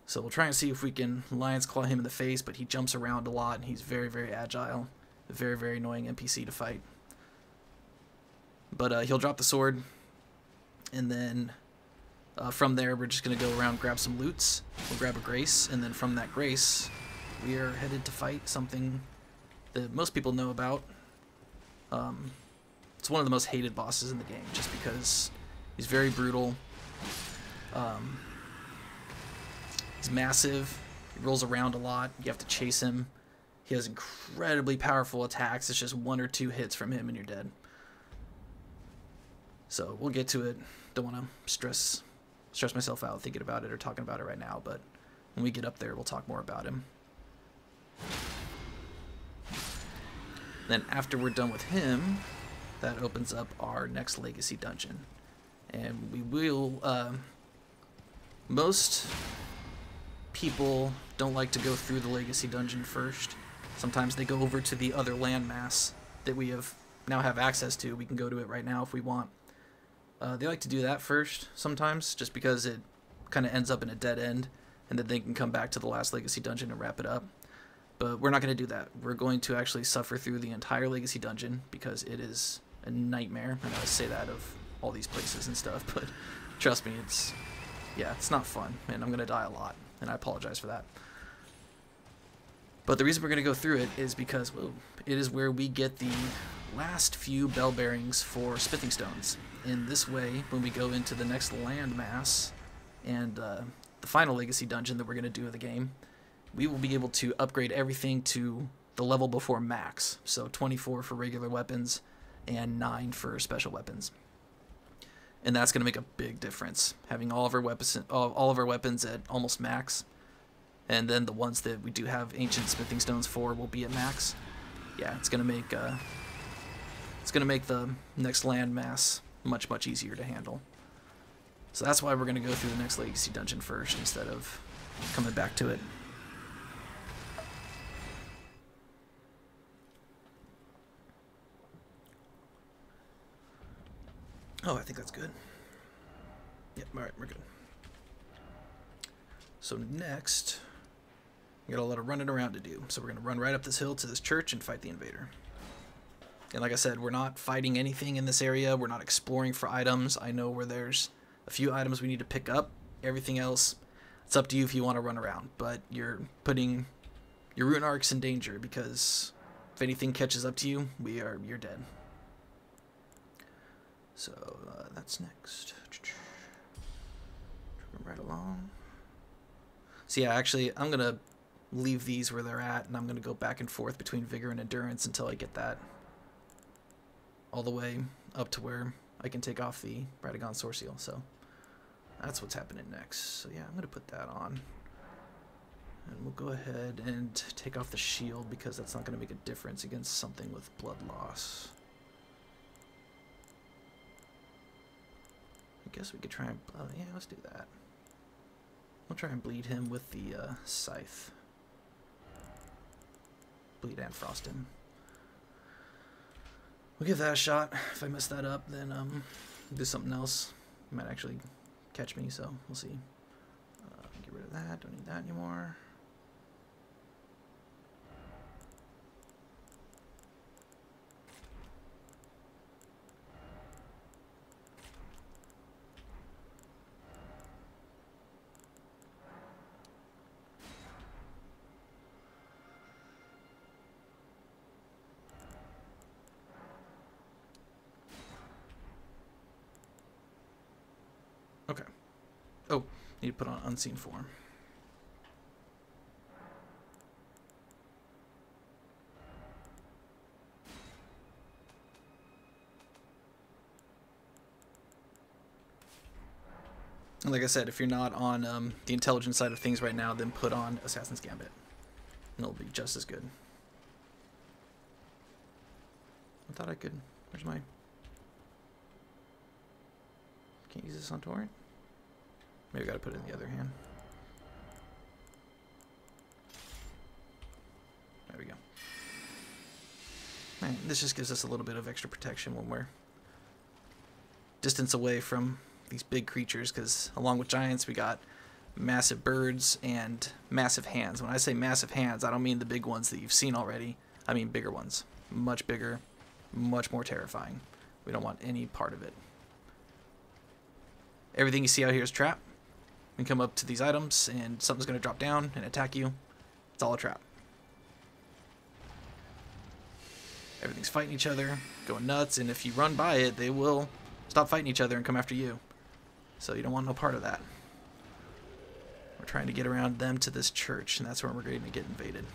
So we'll try and see if we can Lion's Claw him in the face, but he jumps around a lot, and he's very, very agile. A very, very annoying NPC to fight. But he'll drop the sword, and then from there we're just going to go around, grab some loots. We'll grab a grace, and then from that grace we are headed to fight something that most people know about. It's one of the most hated bosses in the game, just because he's very brutal. He's massive. He rolls around a lot. You have to chase him. He has incredibly powerful attacks. It's just 1 or 2 hits from him and you're dead. So we'll get to it. Don't want to stress myself out thinking about it or talking about it right now, but when we get up there, we'll talk more about him. Then after we're done with him, that opens up our next legacy dungeon. And we will, most people don't like to go through the legacy dungeon first. Sometimes they go over to the other landmass that we now have access to. We can go to it right now if we want. They like to do that first sometimes, just because it kind of ends up in a dead end, and then they can come back to the last legacy dungeon and wrap it up. But we're not going to do that. We're going to actually suffer through the entire legacy dungeon, because it is a nightmare. I know I say that of all these places and stuff, but trust me, it's not fun, and I'm going to die a lot, and I apologize for that. But the reason we're going to go through it is because it is where we get the last few bell bearings for smithing stones. In this way, when we go into the next landmass and the final legacy dungeon that we're going to do of the game, we will be able to upgrade everything to the level before max. So 24 for regular weapons and 9 for special weapons. And that's going to make a big difference, having all of our weapons at almost max. And then the ones that we do have ancient smithing stones for will be at max. Yeah, it's gonna make the next landmass much, much easier to handle. So that's why we're gonna go through the next legacy dungeon first instead of coming back to it. Oh, I think that's good. Yep, alright, we're good. So next, we got a lot of running around to do. So we're going to run right up this hill to this church and fight the Invader. And like I said, we're not fighting anything in this area. We're not exploring for items. I know where there's a few items we need to pick up. Everything else, it's up to you if you want to run around. But you're putting your rune arcs in danger, because if anything catches up to you, you're dead. So that's next. Right along. So yeah, actually, I'm going to leave these where they're at, and I'm going to go back and forth between vigor and endurance until I get that all the way up to where I can take off the Radagon Sword Seal. So that's what's happening next. So yeah, I'm going to put that on. And we'll go ahead and take off the shield, because that's not going to make a difference against something with blood loss. I guess we could try and... yeah, let's do that. We'll try and bleed him with the scythe. Bleed and frost him. We'll give that a shot. If I mess that up, then do something else. He might actually catch me, so we'll see. Get rid of that. Don't need that anymore. Oh, need to put on unseen form. And like I said, if you're not on the intelligence side of things right now, then put on Assassin's Gambit. And it'll be just as good. I thought I could... Where's my... Can't use this on torrent? Maybe I gotta put it in the other hand. There we go. Right, this just gives us a little bit of extra protection when we're distance away from these big creatures, because along with giants we got massive birds and massive hands. When I say massive hands, I don't mean the big ones that you've seen already. I mean bigger ones. Much bigger, much more terrifying. We don't want any part of it. Everything you see out here is trap. You can come up to these items and something's going to drop down and attack you. It's all a trap. Everything's fighting each other, going nuts, and if you run by it, they will stop fighting each other and come after you. So you don't want no part of that. We're trying to get around them to this church, and that's where we're going to get invaded.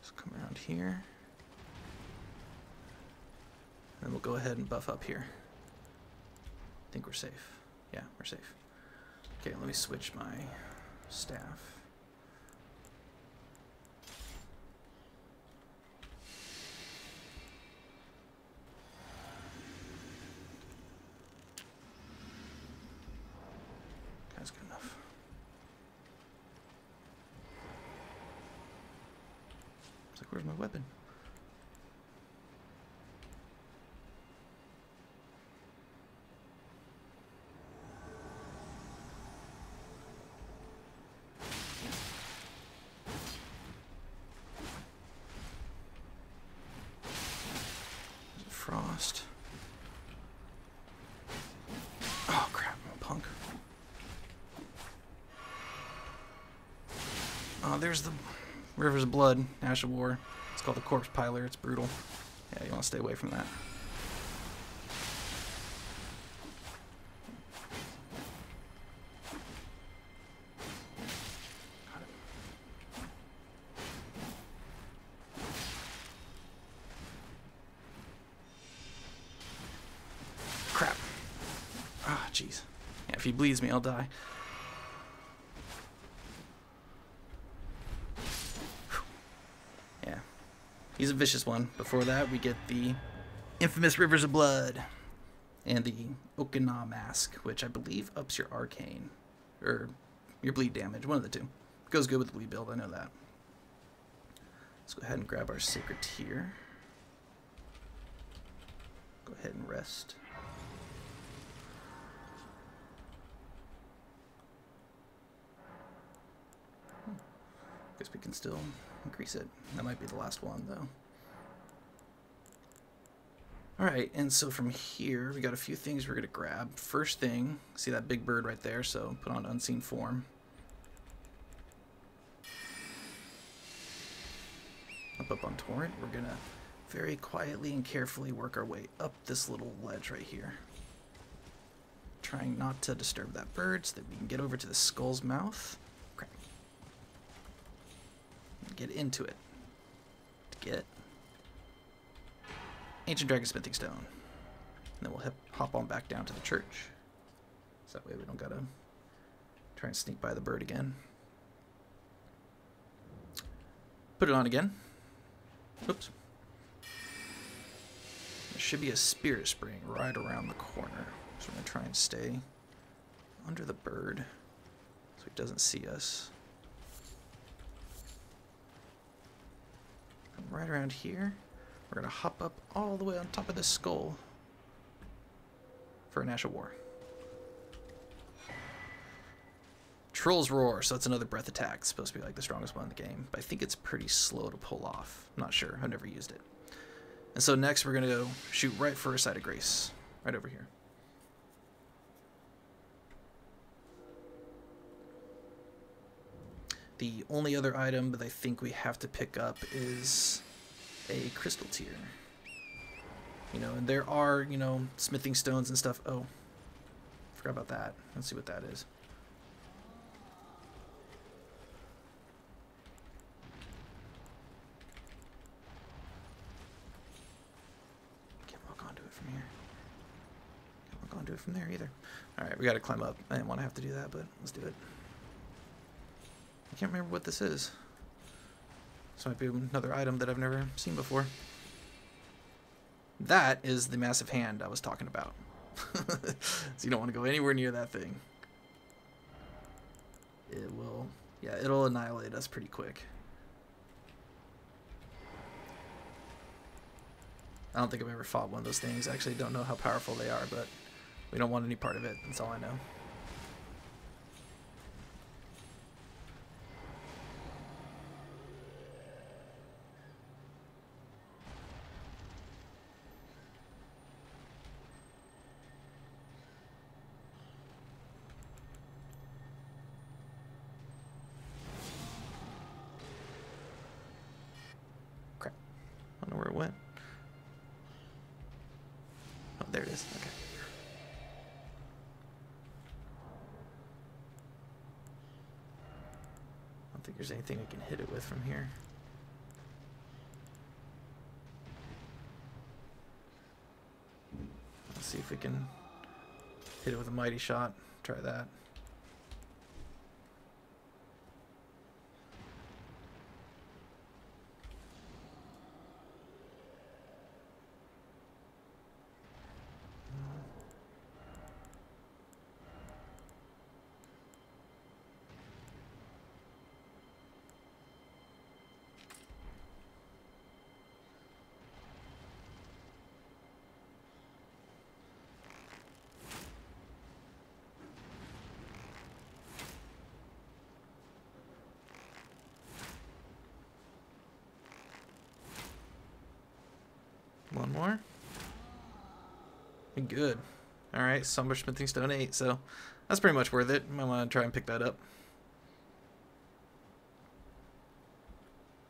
Let's come around here. And we'll go ahead and buff up here. I think we're safe. Yeah, we're safe. Okay, let me switch my staff. That's good enough. It's like, where's my weapon? Frost. Oh crap, I'm a punk. Oh, there's the Rivers of Blood, Ash of War. It's called the Corpse Piler. It's brutal. Yeah, you want to stay away from that. Crap. Ah, jeez. Yeah, if he bleeds me, I'll die. Yeah. He's a vicious one. Before that, we get the infamous Rivers of Blood and the Okina mask, which I believe ups your arcane. Or your bleed damage. One of the two. Goes good with the bleed build, I know that. Let's go ahead and grab our Sacred Tear. Go ahead and rest. Guess we can still increase it. That might be the last one, though. Alright, and so from here, we got a few things we're going to grab. First thing, see that big bird right there, so put on Unseen Form. Up on Torrent, we're going to very quietly and carefully work our way up this little ledge right here. Trying not to disturb that bird so that we can get over to the skull's mouth. Crap. Get into it. Get Ancient Dragon Smithing Stone. And then we'll hop on back down to the church. So that way we don't gotta try and sneak by the bird again. Put it on again. Oops. There should be a spirit spring right around the corner. So we're gonna try and stay under the bird so he doesn't see us. And right around here, we're gonna hop up all the way on top of this skull for an Ash of War. Troll's Roar, so that's another breath attack. It's supposed to be like the strongest one in the game, but I think it's pretty slow to pull off. I'm not sure, I've never used it. And so next we're gonna go shoot right for a Site of Grace, right over here. The only other item that I think we have to pick up is a Crystal Tear. You know, and there are, you know, smithing stones and stuff. Oh, forgot about that. Let's see what that is. Can't walk onto it from here. Can't walk onto it from there either. Alright, we gotta climb up. I didn't want to have to do that, but let's do it. I can't remember what this is. This might be another item that I've never seen before. That is the massive hand I was talking about. So you don't want to go anywhere near that thing. It will, yeah, it'll annihilate us pretty quick. I don't think I've ever fought one of those things. I actually don't know how powerful they are, but we don't want any part of it. That's all I know. I don't know where it went. Oh, there it is. Okay. I don't think there's anything I can hit it with from here. Let's see if we can hit it with a mighty shot. Try that. One more. Good. Alright, Somber Smithing Stone 8, so that's pretty much worth it. I want to try and pick that up.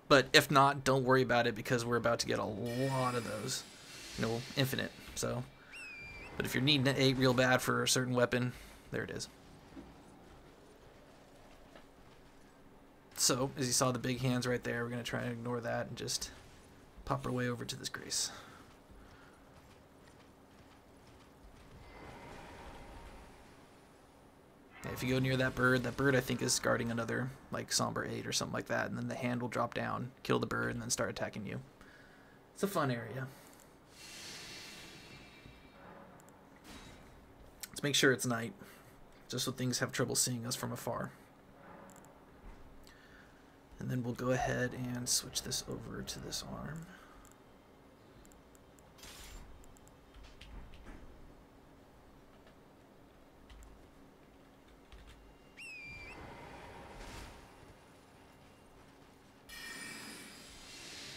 But if not, don't worry about it because we're about to get a lot of those. You know, infinite, so. But if you're needing an 8 real bad for a certain weapon, there it is. So, as you saw the big hands right there, we're going to try and ignore that and just pop our way over to this Grace. If you go near that bird I think is guarding another like Somber 8 or something like that, and then the hand will drop down, kill the bird, and then start attacking you. It's a fun area. Let's make sure it's night, just so things have trouble seeing us from afar. And then we'll go ahead and switch this over to this arm.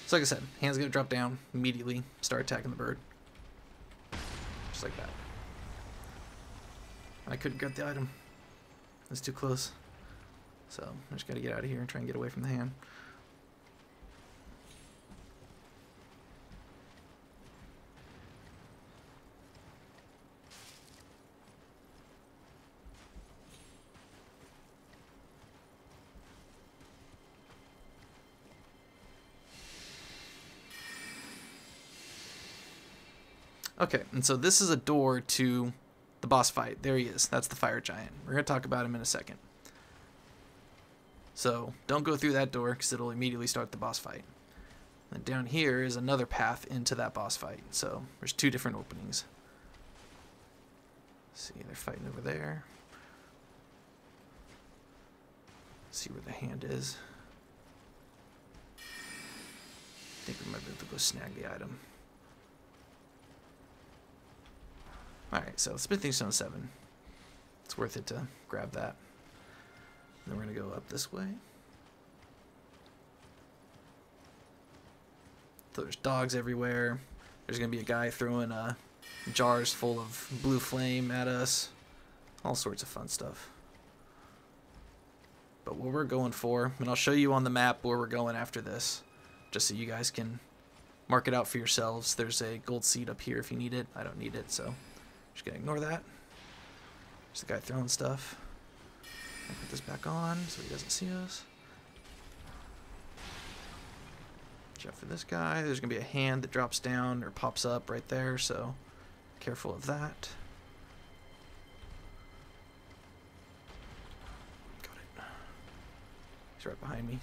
So like I said, hand's gonna drop down immediately, start attacking the bird. Just like that. I couldn't get the item. It's too close. So I just gotta get out of here and try and get away from the hand. Okay, and so this is a door to the boss fight. There he is. That's the fire giant. We're going to talk about him in a second. So don't go through that door because it'll immediately start the boss fight. And down here is another path into that boss fight. So there's two different openings. See, they're fighting over there. See where the hand is. I think we might be able to go snag the item. Alright, so Smithing Stone 7. It's worth it to grab that. And then we're going to go up this way. So there's dogs everywhere. There's going to be a guy throwing jars full of blue flame at us. All sorts of fun stuff. But what we're going for, and I'll show you on the map where we're going after this, just so you guys can mark it out for yourselves. There's a gold seed up here if you need it. I don't need it, so just gonna ignore that. There's the guy throwing stuff. I'll put this back on so he doesn't see us. Watch out for this guy. There's gonna be a hand that drops down or pops up right there, so careful of that. Got it. He's right behind me.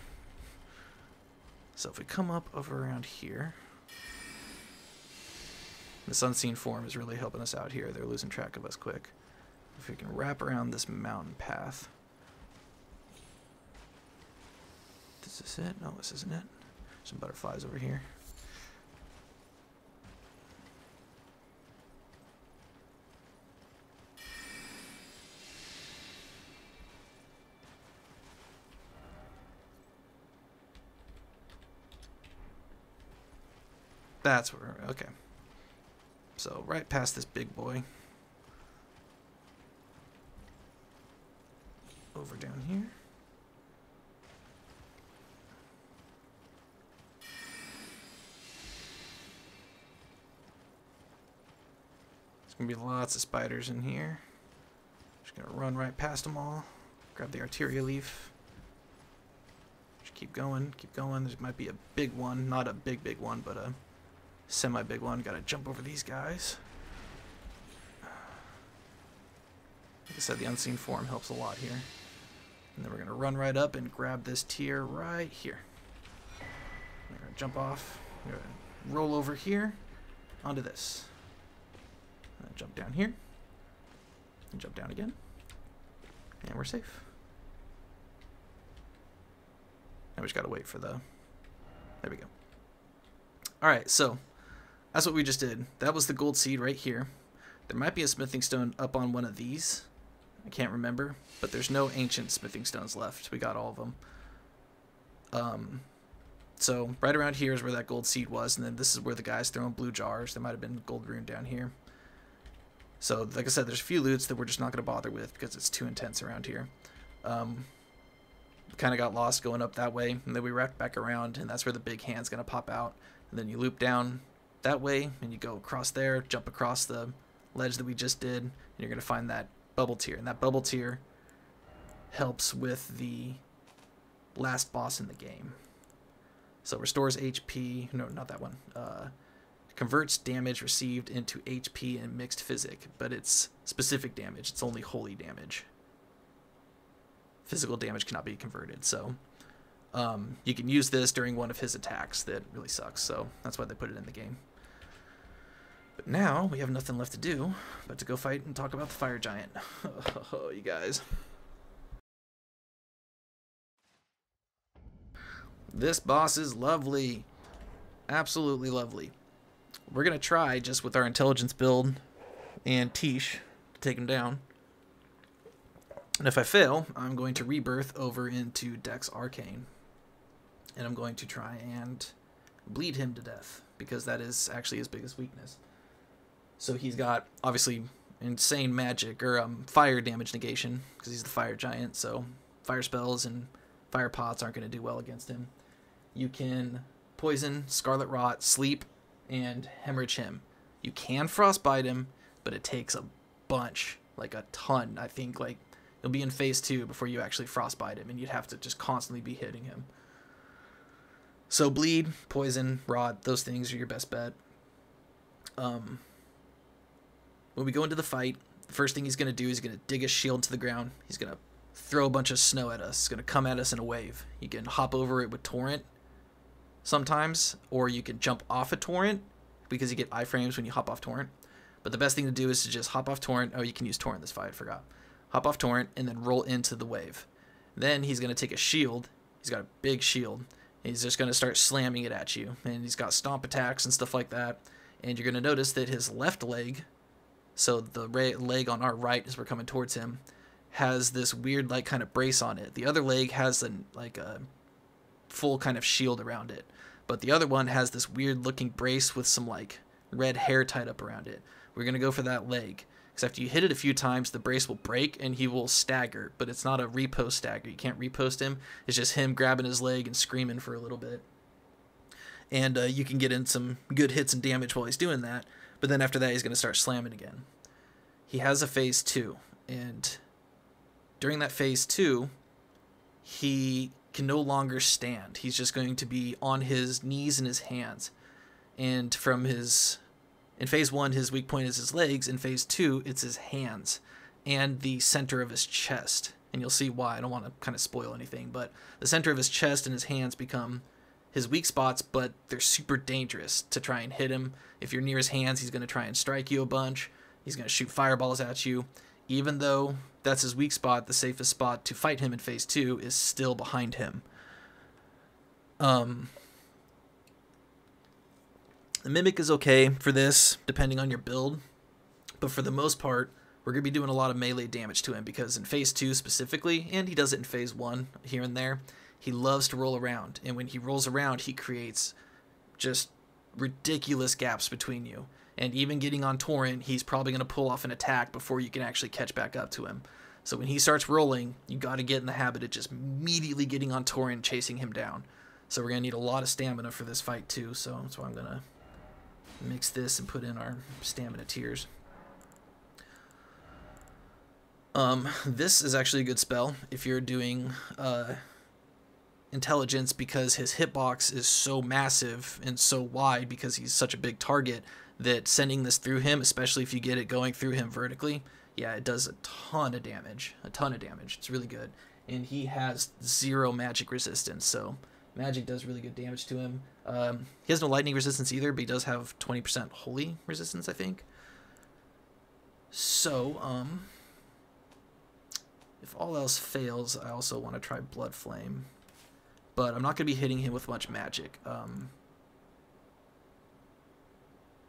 So if we come up over around here, this unseen form is really helping us out here. They're losing track of us quick. If we can wrap around this mountain path. Is this it? No, this isn't it. Some butterflies over here. That's where, okay. So right past this big boy. Over down here. There's gonna be lots of spiders in here. Just gonna run right past them all. Grab the arteria leaf. Just keep going, keep going. There might be a big one, not a big one, but a semi-big one. Gotta jump over these guys. Like I said, the unseen form helps a lot here. And then we're gonna run right up and grab this tier right here. We're gonna jump off. We're gonna roll over here onto this. Jump down here. And jump down again. And we're safe. Now we just gotta wait for the... There we go. Alright, so that's what we just did. That was the gold seed right here. There might be a smithing stone up on one of these. I can't remember. But there's no ancient smithing stones left. We got all of them. So right around here is where that gold seed was. And then this is where the guy's throwing blue jars. There might have been gold rune down here. So like I said, there's a few loots that we're just not going to bother with because it's too intense around here. Kind of got lost going up that way. And then we wrapped back around. And that's where the big hand's going to pop out. And then you loop down that way, and you go across there, jump across the ledge that we just did, and you're going to find that bubble tier. And that bubble tier helps with the last boss in the game. So restores HP, no, not that one. Converts damage received into HP and mixed physic, but it's specific damage. It's only holy damage. Physical damage cannot be converted, so... you can use this during one of his attacks that really sucks, so that's why they put it in the game. But now we have nothing left to do but to go fight and talk about the fire giant. Oh, you guys. This boss is lovely. Absolutely lovely. We're going to try just with our intelligence build and Tish to take him down. And if I fail, I'm going to rebirth over into Dex Arcane. And I'm going to try and bleed him to death, because that is actually his biggest weakness. So he's got, obviously, insane magic, or fire damage negation, because he's the fire giant, so fire spells and fire pots aren't going to do well against him. You can poison, scarlet rot, sleep, and hemorrhage him. You can frostbite him, but it takes a bunch, like a ton. I think, like, you'll be in phase 2 before you actually frostbite him, and you'd have to just constantly be hitting him. So bleed, poison, rot, those things are your best bet. When we go into the fight, the first thing he's going to do is he's going to dig his shield to the ground. He's going to throw a bunch of snow at us. It's going to come at us in a wave. You can hop over it with Torrent sometimes, or you can jump off a Torrent, because you get iframes when you hop off Torrent. But the best thing to do is to just hop off Torrent. Oh, you can use Torrent this fight, I forgot. Hop off Torrent and then roll into the wave. Then he's going to take a shield. He's got a big shield. He's just going to start slamming it at you. And he's got stomp attacks and stuff like that. And you're going to notice that his left leg, so the leg on our right as we're coming towards him, has this weird like kind of brace on it. The other leg has a full kind of shield around it. But the other one has this weird looking brace with some like red hair tied up around it. We're going to go for that leg. Because after you hit it a few times, the brace will break and he will stagger. But it's not a repost stagger. You can't repost him. It's just him grabbing his leg and screaming for a little bit. and you can get in some good hits and damage while he's doing that. But then after that, he's going to start slamming again. He has a phase 2, and during that phase 2, he can no longer stand. He's just going to be on his knees and his hands. And in phase 1, his weak point is his legs. In phase 2, it's his hands and the center of his chest. And you'll see why. I don't want to kind of spoil anything, but the center of his chest and his hands become his weak spots, but they're super dangerous to try and hit him. If you're near his hands, he's going to try and strike you a bunch. He's going to shoot fireballs at you. Even though that's his weak spot, the safest spot to fight him in phase 2 is still behind him. The Mimic is okay for this, depending on your build. But for the most part, we're going to be doing a lot of melee damage to him, because in phase 2 specifically, and he does it in phase 1 here and there, he loves to roll around. And when he rolls around, he creates just ridiculous gaps between you. And even getting on Torrent, he's probably going to pull off an attack before you can actually catch back up to him. So when he starts rolling, you got to get in the habit of just immediately getting on Torrent and chasing him down. So we're going to need a lot of stamina for this fight too, so that's why I'm going to mix this and put in our stamina tiers. This is actually a good spell if you're doing intelligence, because his hitbox is so massive and so wide because he's such a big target that sending this through him, especially if you get it going through him vertically, yeah, it does a ton of damage. It's really good. And he has 0 magic resistance, so magic does really good damage to him. He has no lightning resistance either, but he does have 20% holy resistance, I think. So, if all else fails, I also want to try Blood Flame. But I'm not going to be hitting him with much magic.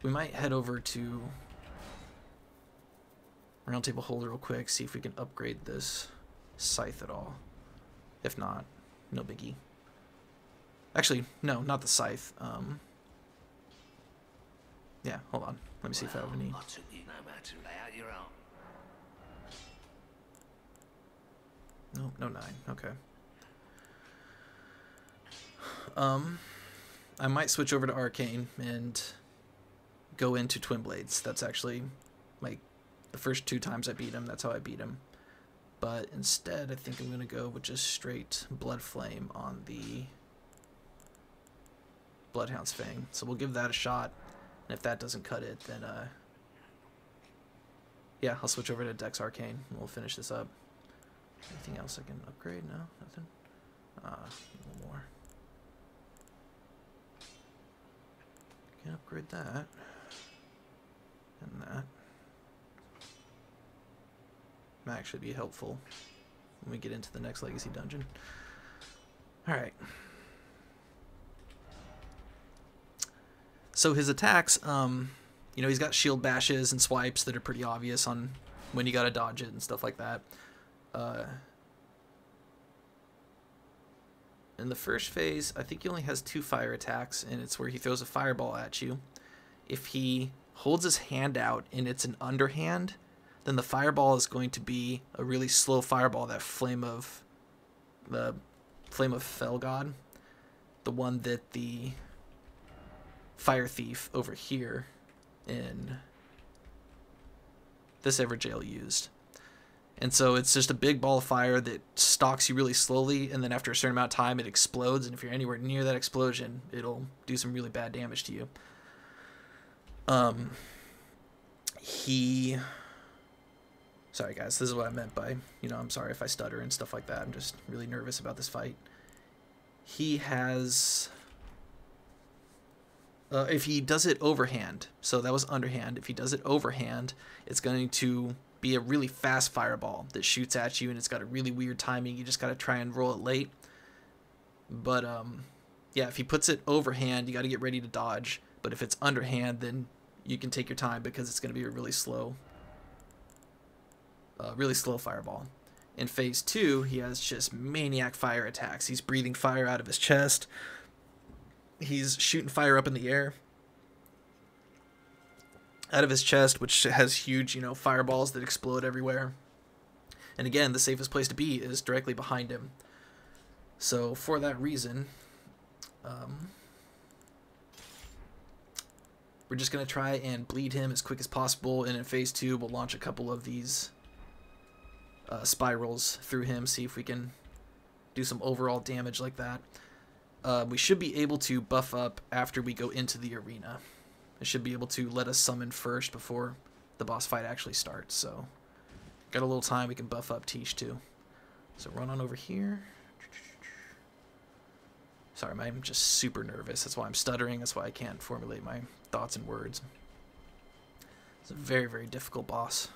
We might head over to Roundtable Holder real quick, see if we can upgrade this scythe at all. If not, no biggie. Actually, no, not the scythe. Yeah, hold on. Let me see if I have any. No, no 9. Okay. I might switch over to Arcane and go into Twin Blades. That's actually like the first 2 times I beat him. That's how I beat him. But instead, I think I'm gonna go with just straight Blood Flame on the Bloodhound's Fang. So we'll give that a shot. And if that doesn't cut it, then yeah, I'll switch over to Dex Arcane and we'll finish this up. Anything else I can upgrade? No, nothing. One more. Can upgrade that and that. Might actually be helpful when we get into the next Legacy dungeon. All right. So his attacks, you know, he's got shield bashes and swipes that are pretty obvious on when you gotta dodge it and stuff like that. In the first phase, I think he only has 2 fire attacks, and it's where he throws a fireball at you. If he holds his hand out and it's an underhand, then the fireball is going to be a really slow fireball, the flame of Fel God, the one that the fire thief over here in this Everjail used. And so it's just a big ball of fire that stalks you really slowly, and then after a certain amount of time it explodes, and if you're anywhere near that explosion, it'll do some really bad damage to you. Sorry guys, this is what I meant by, you know, I'm sorry if I stutter and stuff like that. I'm just really nervous about this fight. He has... if he does it overhand, so that was underhand, if he does it overhand, it's going to be a really fast fireball that shoots at you, and it's got a really weird timing. You just got to try and roll it late. But yeah, if he puts it overhand, you got to get ready to dodge. But if it's underhand, then you can take your time, because it's going to be a really slow fireball. In phase 2, he has just maniac fire attacks. He's breathing fire out of his chest. He's shooting fire up in the air out of his chest, which has huge, you know, fireballs that explode everywhere. And again, the safest place to be is directly behind him. So for that reason, we're just going to try and bleed him as quick as possible, and in phase 2 we'll launch a couple of these spirals through him, see if we can do some overall damage like that. We should be able to buff up after we go into the arena. It should be able to let us summon first before the boss fight actually starts, so got a little time, we can buff up Tish too. So run on over here. Sorry, I'm just super nervous. That's why I'm stuttering. That's why I can't formulate my thoughts in words. It's a very, very difficult boss.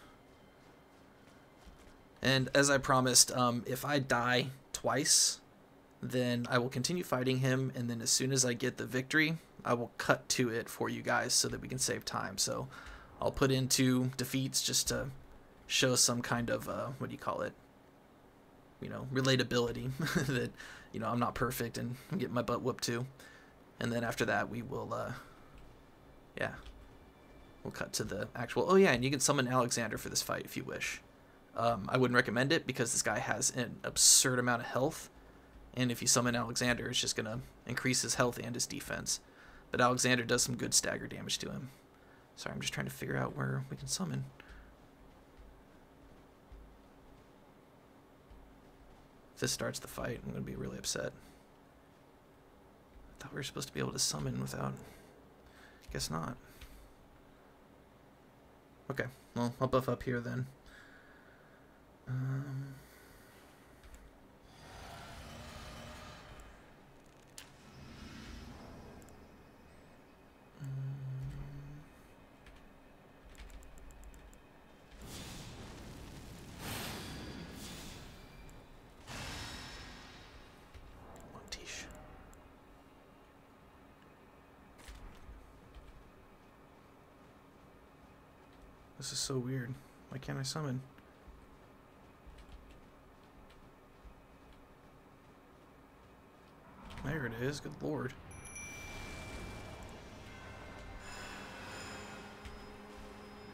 And as I promised, if I die twice, then I will continue fighting him, and then as soon as I get the victory, I will cut to it for you guys so that we can save time. So I'll put into defeats just to show some kind of, what do you call it? You know, relatability that, you know, I'm not perfect and I'm getting my butt whooped too. And then after that, we will, yeah, we'll cut to the actual, oh yeah, and you can summon Alexander for this fight if you wish. I wouldn't recommend it because this guy has an absurd amount of health, and if you summon Alexander, it's just going to increase his health and his defense. But Alexander does some good stagger damage to him. Sorry, I'm just trying to figure out where we can summon. If this starts the fight, I'm going to be really upset. I thought we were supposed to be able to summon without... Guess not. Okay, well, I'll buff up here then. This is so weird. Why can't I summon? There it is. Good lord.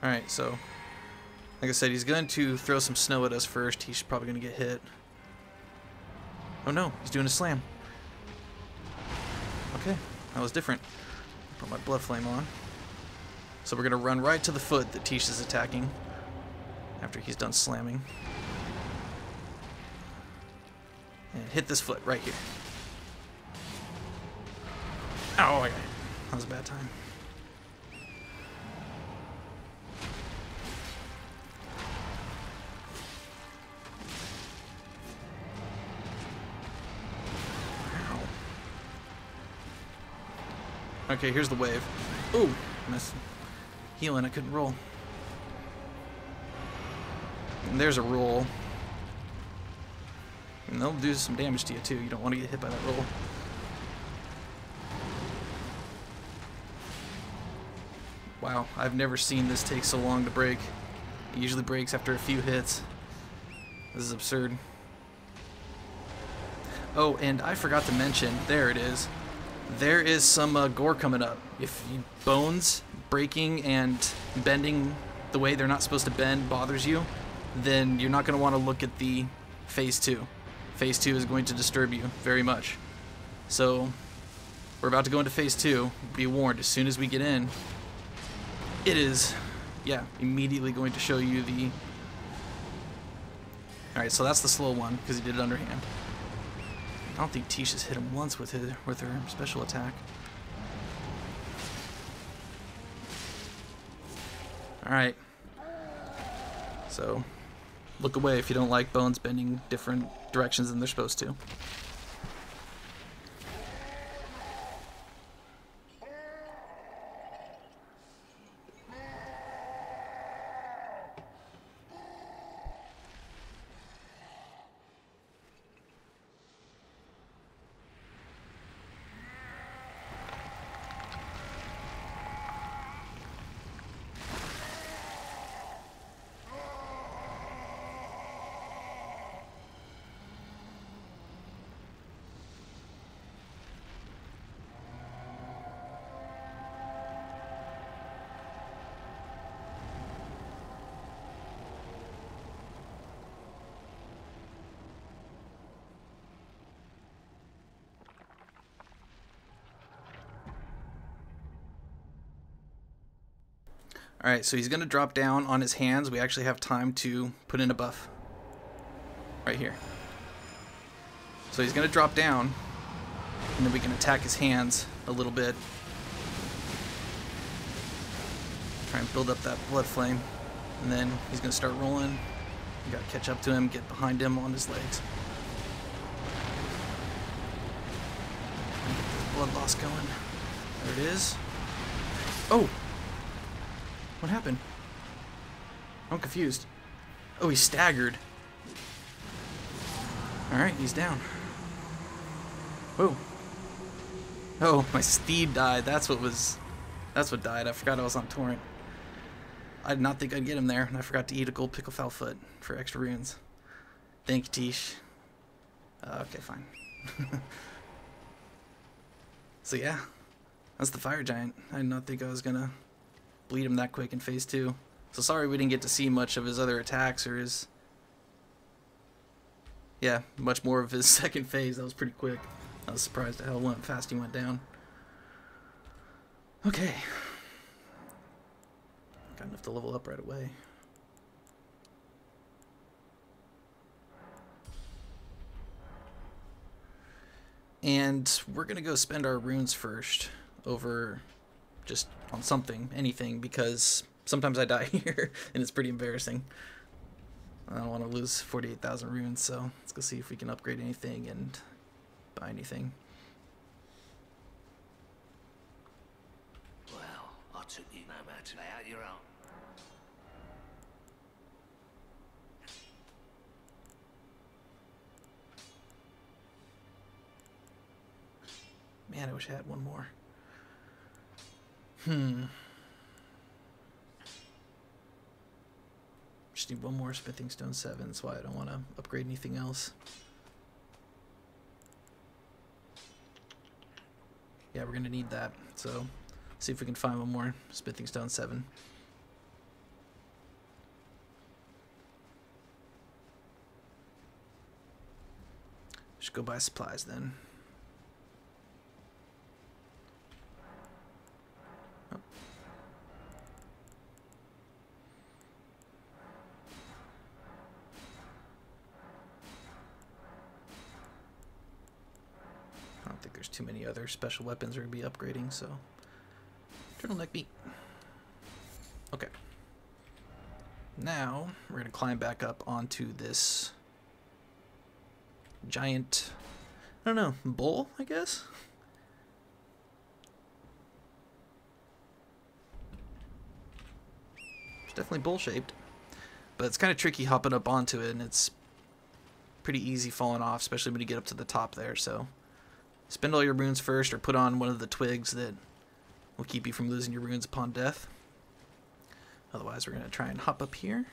Alright, so like I said, he's going to throw some snow at us first. He's probably going to get hit. Oh no, he's doing a slam. Okay, that was different. Put my blood flame on. So we're going to run right to the foot that Tish is attacking after he's done slamming. And hit this foot right here. Oh, okay. That was a bad time. Ow. Okay, here's the wave. Ooh, missed. Healing, I couldn't roll. And there's a roll. And they'll do some damage to you too. You don't want to get hit by that roll. Wow, I've never seen this take so long to break. It usually breaks after a few hits. This is absurd. Oh, and I forgot to mention, there it is. There is some gore coming up. If bones breaking and bending the way they're not supposed to bend bothers you, then you're not going to want to look at the phase 2. Phase 2 is going to disturb you very much. So we're about to go into phase 2. Be warned, as soon as we get in, it is, yeah, immediately going to show you the... Alright, so that's the slow one, because he did it underhand. I don't think Tish has hit him once with her special attack. Alright. So, look away if you don't like bones bending different directions than they're supposed to. Alright, so he's going to drop down on his hands. We actually have time to put in a buff. Right here. So he's going to drop down, and then we can attack his hands a little bit. Try and build up that blood flame. And then he's going to start rolling. You got to catch up to him, get behind him on his legs. Get this blood loss going. There it is. Oh! What happened? I'm confused. Oh, he staggered. Alright, he's down. Whoa. Oh, my steed died. That's what died. I forgot I was on torrent. I did not think I'd get him there, and I forgot to eat a gold pickle foul foot for extra runes. Thank you, Tish. Okay, fine. So yeah, that's the fire giant. I did not think I was gonna bleed him that quick in phase 2. So sorry we didn't get to see much of his other attacks or his... Yeah, much more of his second phase. That was pretty quick. I was surprised at how fast he went down. Okay. Got enough to level up right away. And we're going to go spend our runes first over just on something, anything, because sometimes I die here and it's pretty embarrassing. I don't want to lose 48,000 runes, so let's go see if we can upgrade anything and buy anything. Well, I took you no matter to lay out your own. Man, I wish I had one more. Just need one more smithing stone 7. That's why I don't want to upgrade anything else. Yeah, we're gonna need that. So, see if we can find one more smithing stone 7. Should go buy supplies then. Oh. I don't think there's too many other special weapons we're going to be upgrading, so... Turtleneck meat. Okay. Now, we're going to climb back up onto this... giant... I don't know, bowl, I guess? It's definitely bowl-shaped. But it's kind of tricky hopping up onto it, and it's pretty easy falling off, especially when you get up to the top there, so... Spend all your runes first, or put on one of the twigs that will keep you from losing your runes upon death. Otherwise, we're going to try and hop up here.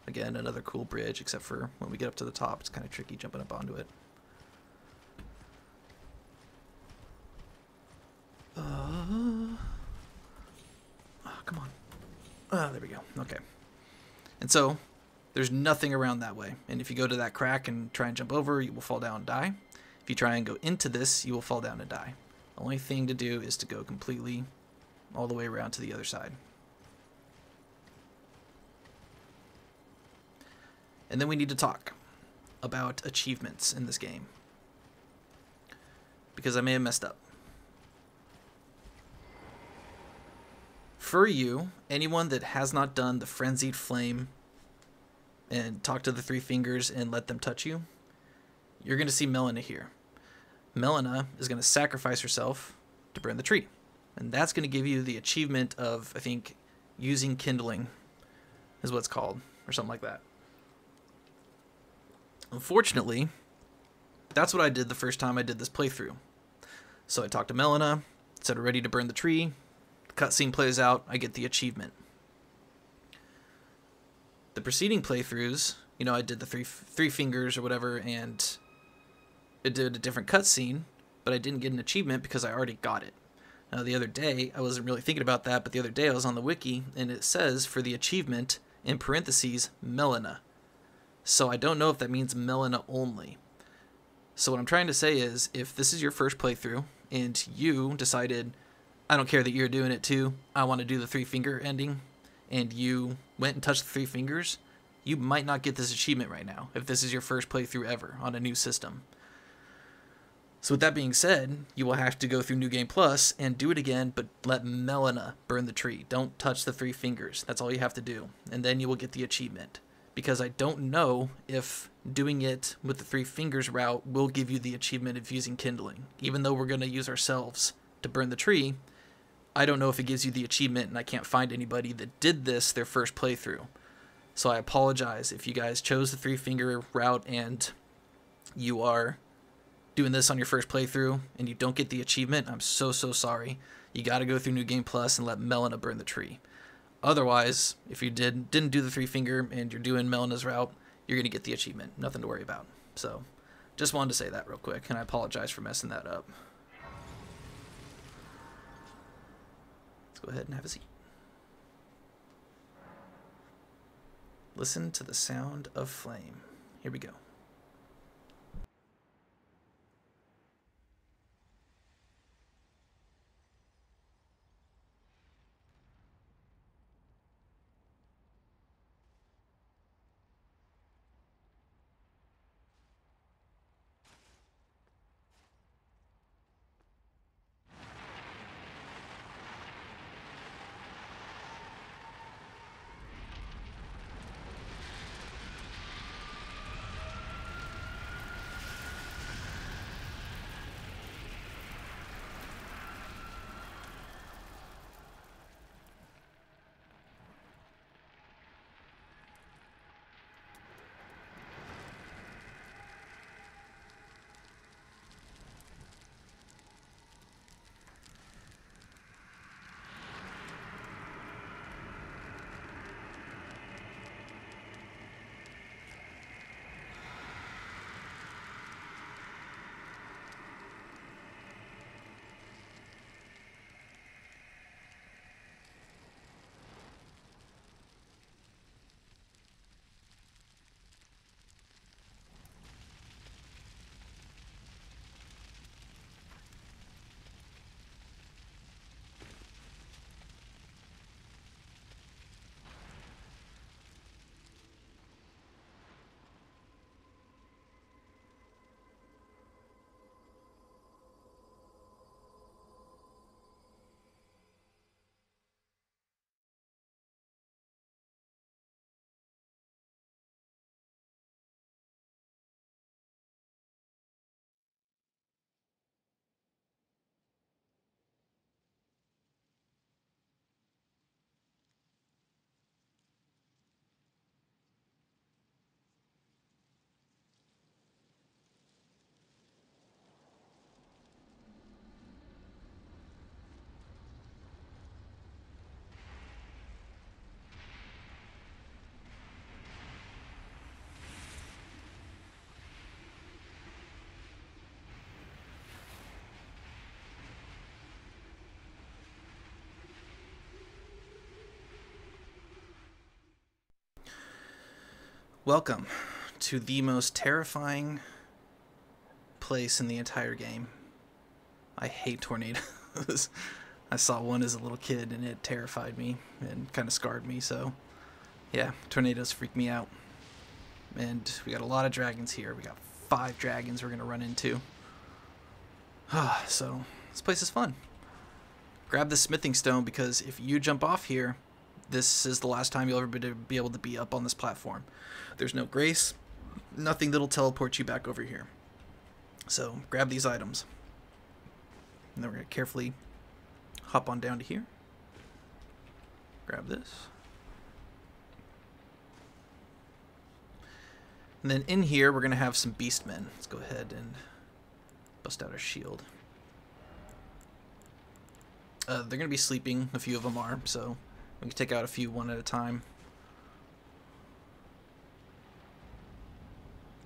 Again, another cool bridge, except for when we get up to the top, it's kind of tricky jumping up onto it. Oh, come on. There we go. Okay. And so... There's nothing around that way, and if you go to that crack and try and jump over, you will fall down and die. If you try and go into this, you will fall down and die. The only thing to do is to go completely all the way around to the other side. And then we need to talk about achievements in this game, because I may have messed up. For you, anyone that has not done the Frenzied Flame and talk to the 3 fingers and let them touch you, you're going to see Melina here. Melina is going to sacrifice herself to burn the tree. And that's going to give you the achievement of, I think, using kindling is what it's called, or something like that. Unfortunately, that's what I did the first time I did this playthrough. So I talked to Melina, said we're ready to burn the tree, the cutscene plays out, I get the achievement. The preceding playthroughs, you know, I did the three fingers or whatever, and it did a different cutscene, but I didn't get an achievement because I already got it. Now, the other day, I wasn't really thinking about that, but the other day I was on the wiki, and it says for the achievement, in parentheses, Melina. So I don't know if that means Melina only. So what I'm trying to say is, if this is your first playthrough, and you decided, I don't care that you're doing it too. I want to do the 3-finger ending, and you went and touched the 3 fingers. You might not get this achievement right now if this is your first playthrough ever on a new system. So with that being said, you will have to go through New Game Plus and do it again, but let Melina burn the tree. Don't touch the 3 fingers. That's all you have to do. And then you will get the achievement. Because I don't know if doing it with the 3 fingers route will give you the achievement of using kindling. Even though we're going to use ourselves to burn the tree, I don't know if it gives you the achievement, and I can't find anybody that did this their first playthrough. So I apologize if you guys chose the 3-finger route and you are doing this on your first playthrough and you don't get the achievement. I'm so sorry. You got to go through New Game Plus and let Melina burn the tree. Otherwise, if you didn't do the 3-finger and you're doing Melina's route, you're going to get the achievement. Nothing to worry about. So just wanted to say that real quick, and I apologize for messing that up. Let's go ahead and have a seat. Listen to the sound of flame. Here we go. Welcome to the most terrifying place in the entire game. I hate tornadoes. I saw one as a little kid and it terrified me and kind of scarred me, so yeah, tornadoes freak me out. And we got a lot of dragons here. We got 5 dragons we're going to run into. So this place is fun. Grab the smithing stone, because if you jump off here, this is the last time you'll ever be able to be up on this platform. There's no grace, nothing that'll teleport you back over here. So grab these items. And then we're going to carefully hop on down to here. Grab this. And then in here, we're going to have some beastmen. Let's go ahead and bust out our shield. They're going to be sleeping. A few of them are, so we can take out a few one at a time.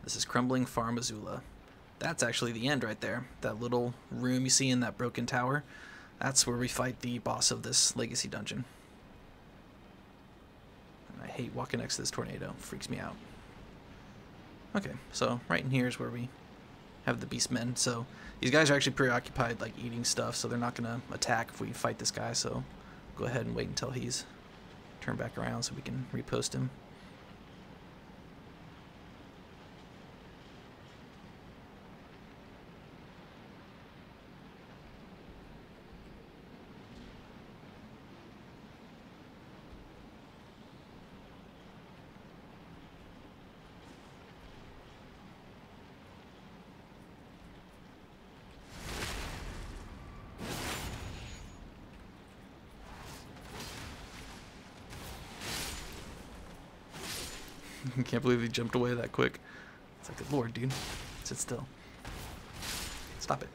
This is Crumbling, Farum Azula. That's actually the end right there. That little room you see in that broken tower, that's where we fight the boss of this legacy dungeon. And I hate walking next to this tornado. It freaks me out. Okay, so right in here is where we have the beastmen. So these guys are actually preoccupied like eating stuff, so they're not gonna attack if we fight this guy. So go ahead and wait until he's turned back around so we can repost him. I can't believe he jumped away that quick. It's like, good lord, dude. Sit still. Stop it.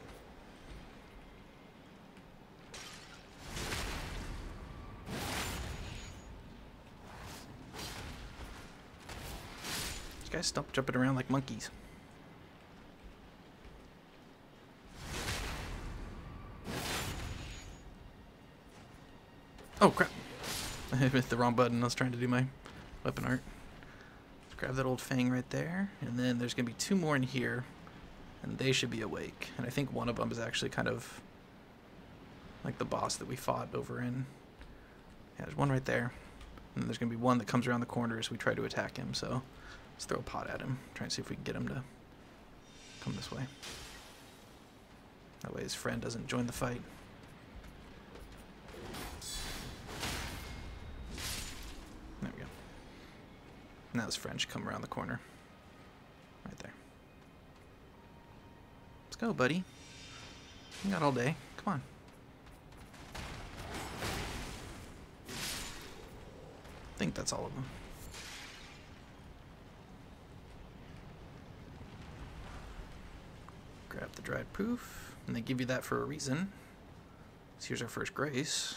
These guys stop jumping around like monkeys. Oh, crap. I hit the wrong button. I was trying to do my weapon art. Grab that old fang right there, and then there's gonna be 2 more in here, and they should be awake. And I think one of them is actually kind of like the boss that we fought over in. Yeah, there's one right there, and there's gonna be one that comes around the corner as we try to attack him. So let's throw a pot at him, try and see if we can get him to come this way. That way his friend doesn't join the fight. There we go. Now his friend should come around the corner. Right there. Let's go, buddy. You got all day. Come on. I think that's all of them. Grab the dried proof. And they give you that for a reason. So here's our first grace.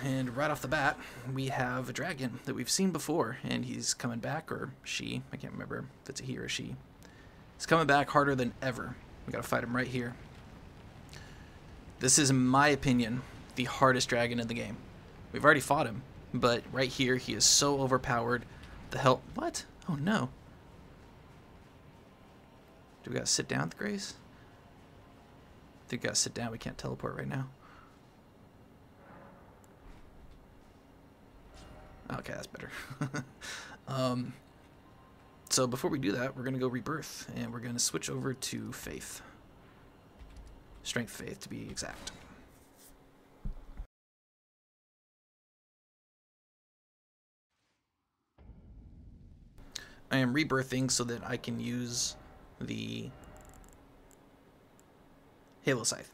And right off the bat, we have a dragon that we've seen before, and he's coming back, or she, I can't remember if it's a he or a she. He's coming back harder than ever. We gotta fight him right here. This is, in my opinion, the hardest dragon in the game. We've already fought him, but right here, he is so overpowered. The hell, what? Oh no. Do we gotta sit down with Grace? I think we gotta sit down, we can't teleport right now. Okay, that's better. So before we do that, we're going to go rebirth, and we're going to switch over to faith. Strength faith, to be exact. I am rebirthing so that I can use the Halo Scythe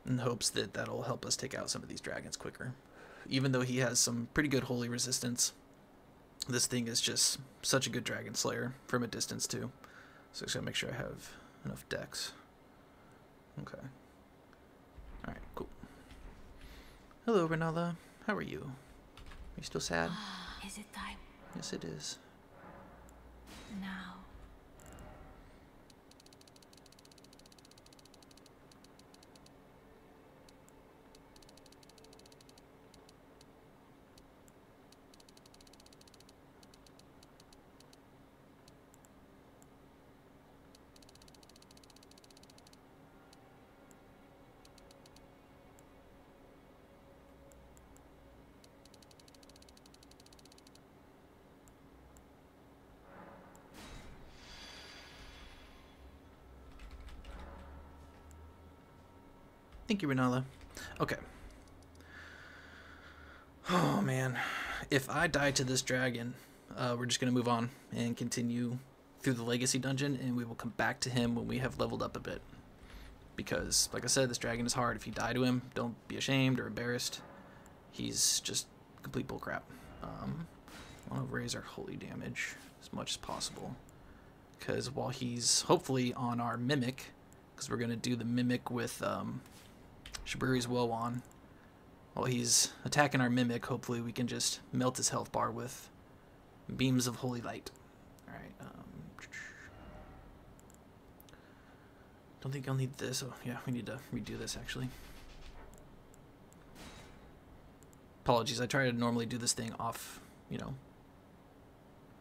in hopes that that'll help us take out some of these dragons quicker. Even though he has some pretty good holy resistance, this thing is just such a good dragon slayer from a distance too. So just gotta make sure I have enough dex. Okay. Alright, cool. Hello, Renala. How are you? Are you still sad? Is it time? Yes, it is. Now. Thank you, Renala. Okay. Oh, man. If I die to this dragon, we're just going to move on and continue through the Legacy Dungeon, and we will come back to him when we have leveled up a bit. Because, like I said, this dragon is hard. If you die to him, don't be ashamed or embarrassed. He's just complete bullcrap. I want to raise our holy damage as much as possible. Because while he's hopefully on our Mimic, because we're going to do the Mimic with Shabriri's Woe on. While he's attacking our Mimic, hopefully we can just melt his health bar with beams of holy light. Alright, don't think I'll need this. Oh, yeah, we need to redo this, actually. Apologies, I try to normally do this thing off, you know,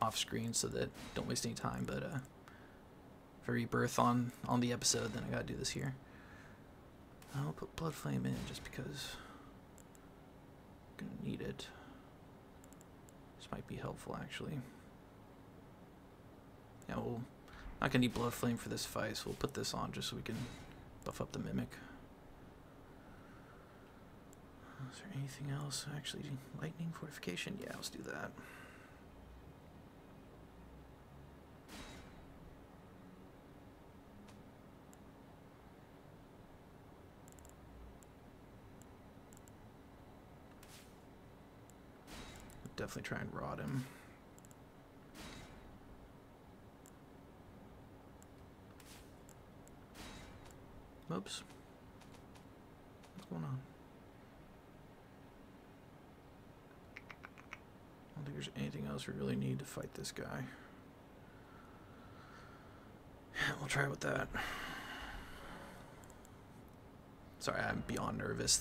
off screen so that don't waste any time, but if I rebirth on the episode, then I gotta do this here. I'll put Blood Flame in just because I'm gonna need it. This might be helpful actually. Yeah, we'll not gonna need Blood Flame for this fight, so we'll put this on just so we can buff up the Mimic. Is there anything else? Actually, Lightning Fortification? Yeah, let's do that. Definitely try and rot him. Oops. What's going on? I don't think there's anything else we really need to fight this guy. Yeah, we'll try with that. Sorry, I'm beyond nervous.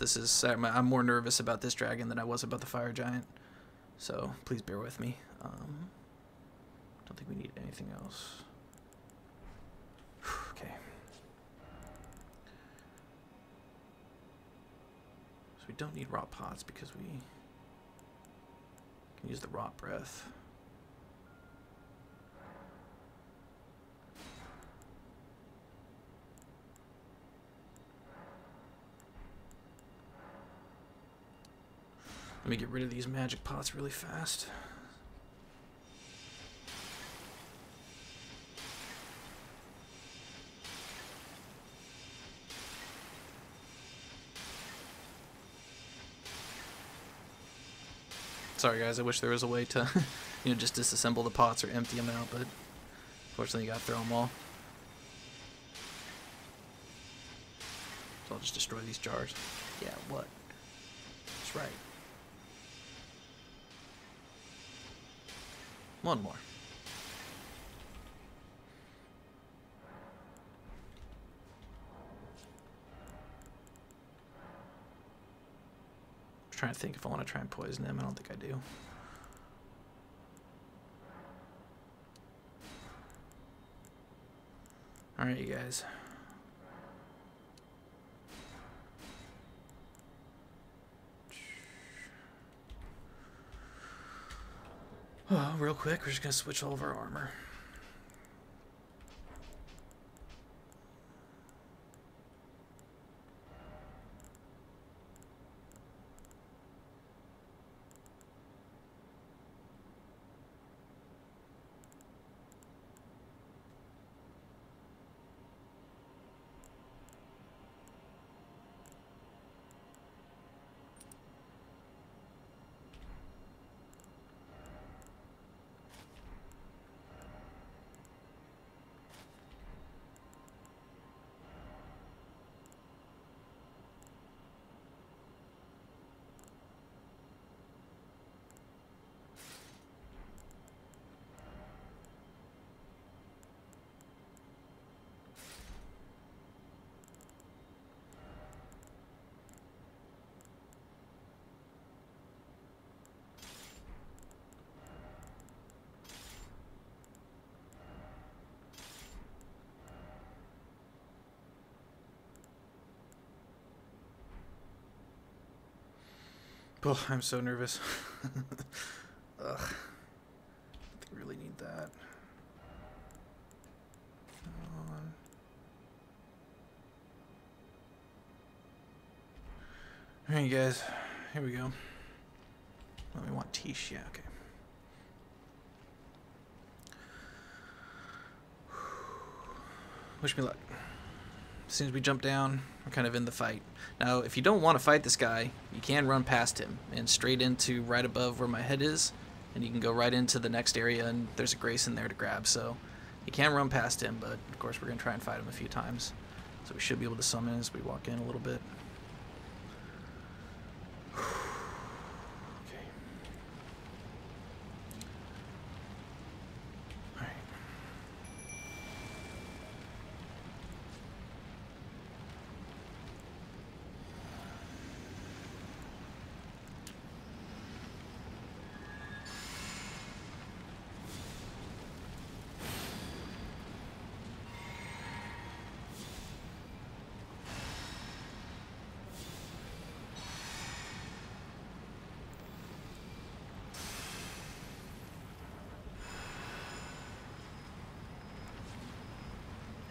I'm more nervous about this dragon than I was about the fire giant. So please bear with me. Don't think we need anything else. Okay. So we don't need rot pots because we can use the rot breath. Let me get rid of these magic pots really fast. Sorry guys, I wish there was a way to just disassemble the pots or empty them out, but unfortunately you gotta throw them all. So I'll just destroy these jars. Yeah, what? That's right. One more. I'm trying to think if I want to try and poison him. I don't think I do. Alright, you guys. Oh, real quick, we're just going to switch all of our armor. Oh, I'm so nervous. Ugh. I think we really need that. Come on. Alright, guys. Here we go. Oh, we want Tish. Yeah, okay. Wish me luck. As soon as we jump down, we're kind of in the fight. Now, if you don't want to fight this guy, you can run past him and straight into right above where my head is, and you can go right into the next area, and there's a grace in there to grab. So you can run past him, but of course we're going to try and fight him a few times. So we should be able to summon as we walk in a little bit. Okay. Alright.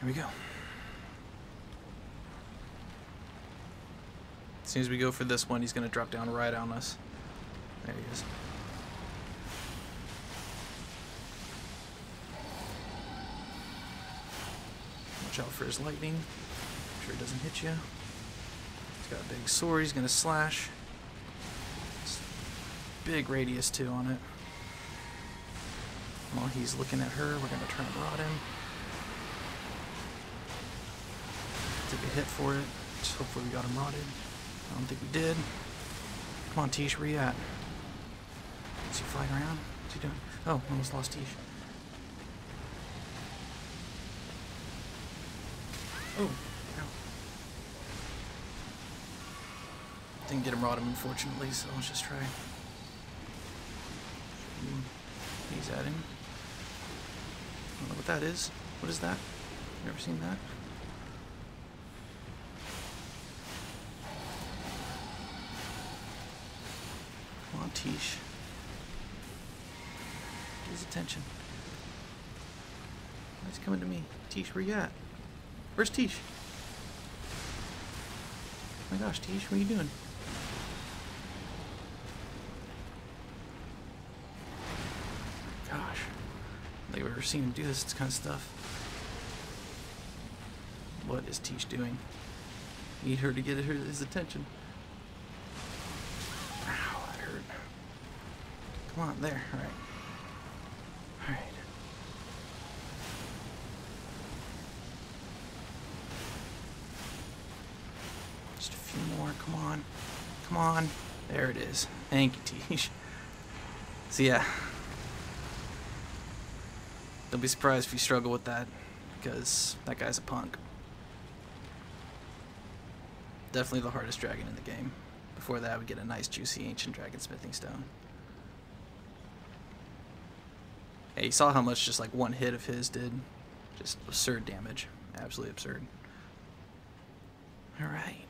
Here we go. As soon as we go for this one, he's going to drop down right on us. There he is. Watch out for his lightning. Make sure it doesn't hit you. He's got a big sword. He's going to slash. Big radius too on it. While he's looking at her, we're going to try and rod him. Take a hit for it. Just hopefully we got him rotted. I don't think we did. Come on, Tish, where you at? Is he flying around? What's he doing? Oh, almost lost Tish. Oh, ow. Didn't get him rotted, unfortunately, so let's just try. He's at him. I don't know what that is. What is that? Never seen that. Come on, Tish. Get his attention. He's coming to me. Tish, where you at? Where's Tish? Oh my gosh, Tish, what are you doing? Gosh. I've never seen him do this kind of stuff. What is Tish doing? Need her to get his attention. Ow, that hurt. Come on, there. Alright. Alright. Just a few more. Come on. Come on. There it is. Thank you, Tish. So yeah. Don't be surprised if you struggle with that, because that guy's a punk. Definitely the hardest dragon in the game. Before that, we get a nice juicy ancient dragon smithing stone. Hey, you saw how much just like one hit of his did? Just absurd damage. Absolutely absurd. Alright.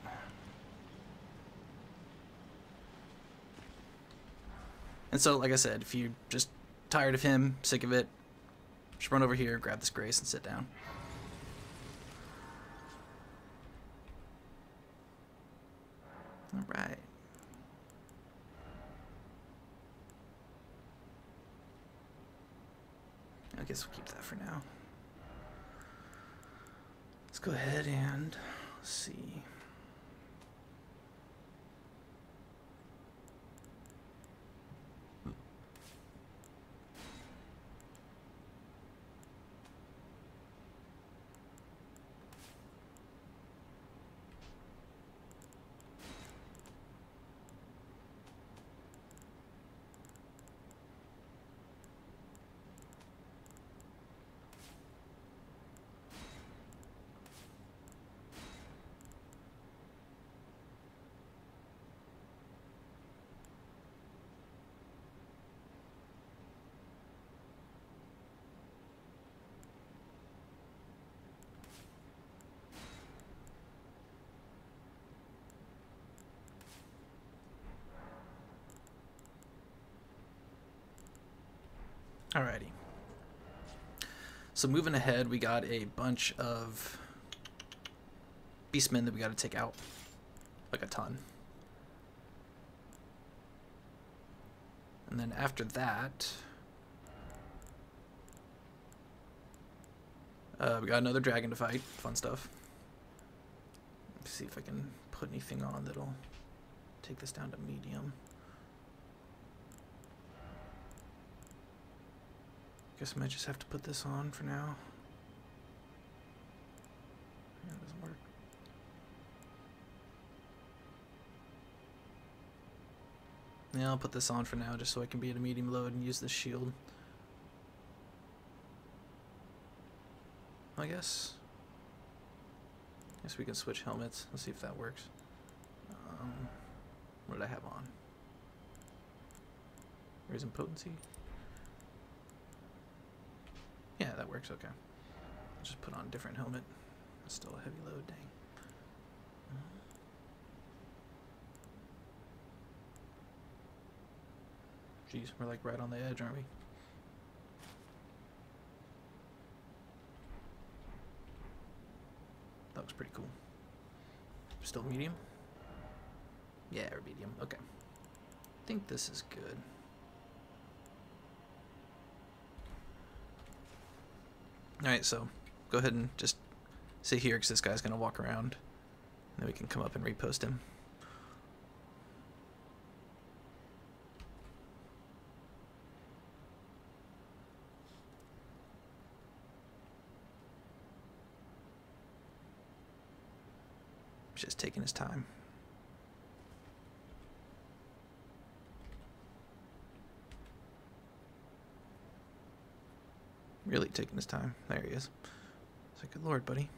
And so, like I said, if you're just tired of him, sick of it, just run over here, grab this grace, and sit down. Alright. I guess we'll keep that for now. Let's go ahead and see. Alrighty. So moving ahead, we got a bunch of beastmen that we got to take out. Like a ton. And then after that, we got another dragon to fight. Fun stuff. Let's see if I can put anything on that'll take this down to medium. Guess I might just have to put this on for now. Yeah, it doesn't work. Yeah, I'll put this on for now just so I can be at a medium load and use this shield. I guess we can switch helmets. Let's see if that works. What did I have on? Raising potency. Yeah, that works, okay. I'll just put on a different helmet. It's still a heavy load, dang. Jeez, we're like right on the edge, aren't we? looks pretty cool. Still medium? Yeah, or medium. Okay. I think this is good. Alright, so go ahead and just sit here because this guy's going to walk around. And then we can come up and repost him. Just taking his time. Really taking his time. There he is. It's like, good lord, buddy.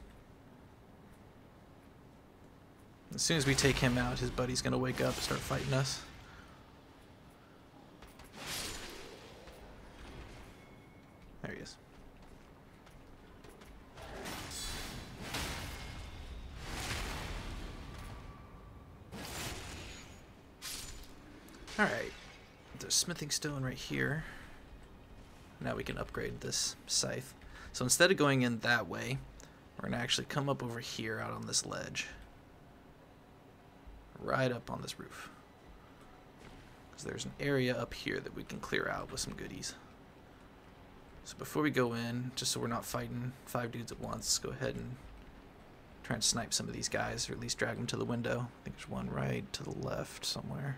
As soon as we take him out, his buddy's gonna wake up and start fighting us. There he is. Alright, there's smithing stone right here. Now we can upgrade this scythe. So instead of going in that way, we're going to actually come up over here out on this ledge. Right up on this roof. Because there's an area up here that we can clear out with some goodies. So before we go in, just so we're not fighting 5 dudes at once, let's go ahead and try and snipe some of these guys, or at least drag them to the window. I think there's one right to the left somewhere.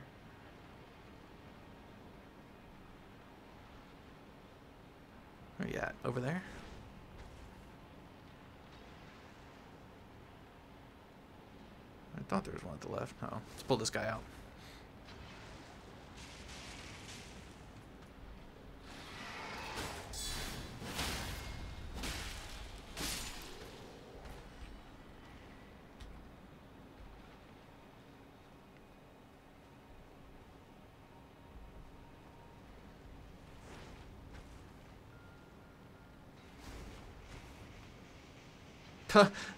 Where are you at? Over there? I thought there was one at the left. Oh, let's pull this guy out.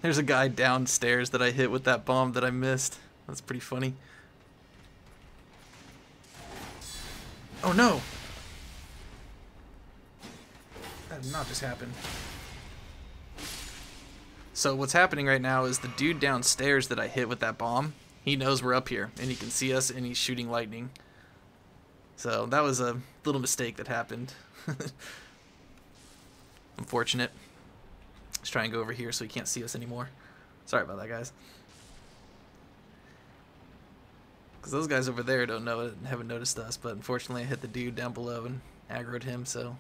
There's a guy downstairs that I hit with that bomb that I missed. That's pretty funny. Oh no! That did not just happen. So what's happening right now is the dude downstairs that I hit with that bomb, he knows we're up here and he can see us and he's shooting lightning. So that was a little mistake that happened. Unfortunate. Let's try and go over here so he can't see us anymore. Sorry about that, guys. Because those guys over there don't know it and haven't noticed us, but unfortunately I hit the dude down below and aggroed him, so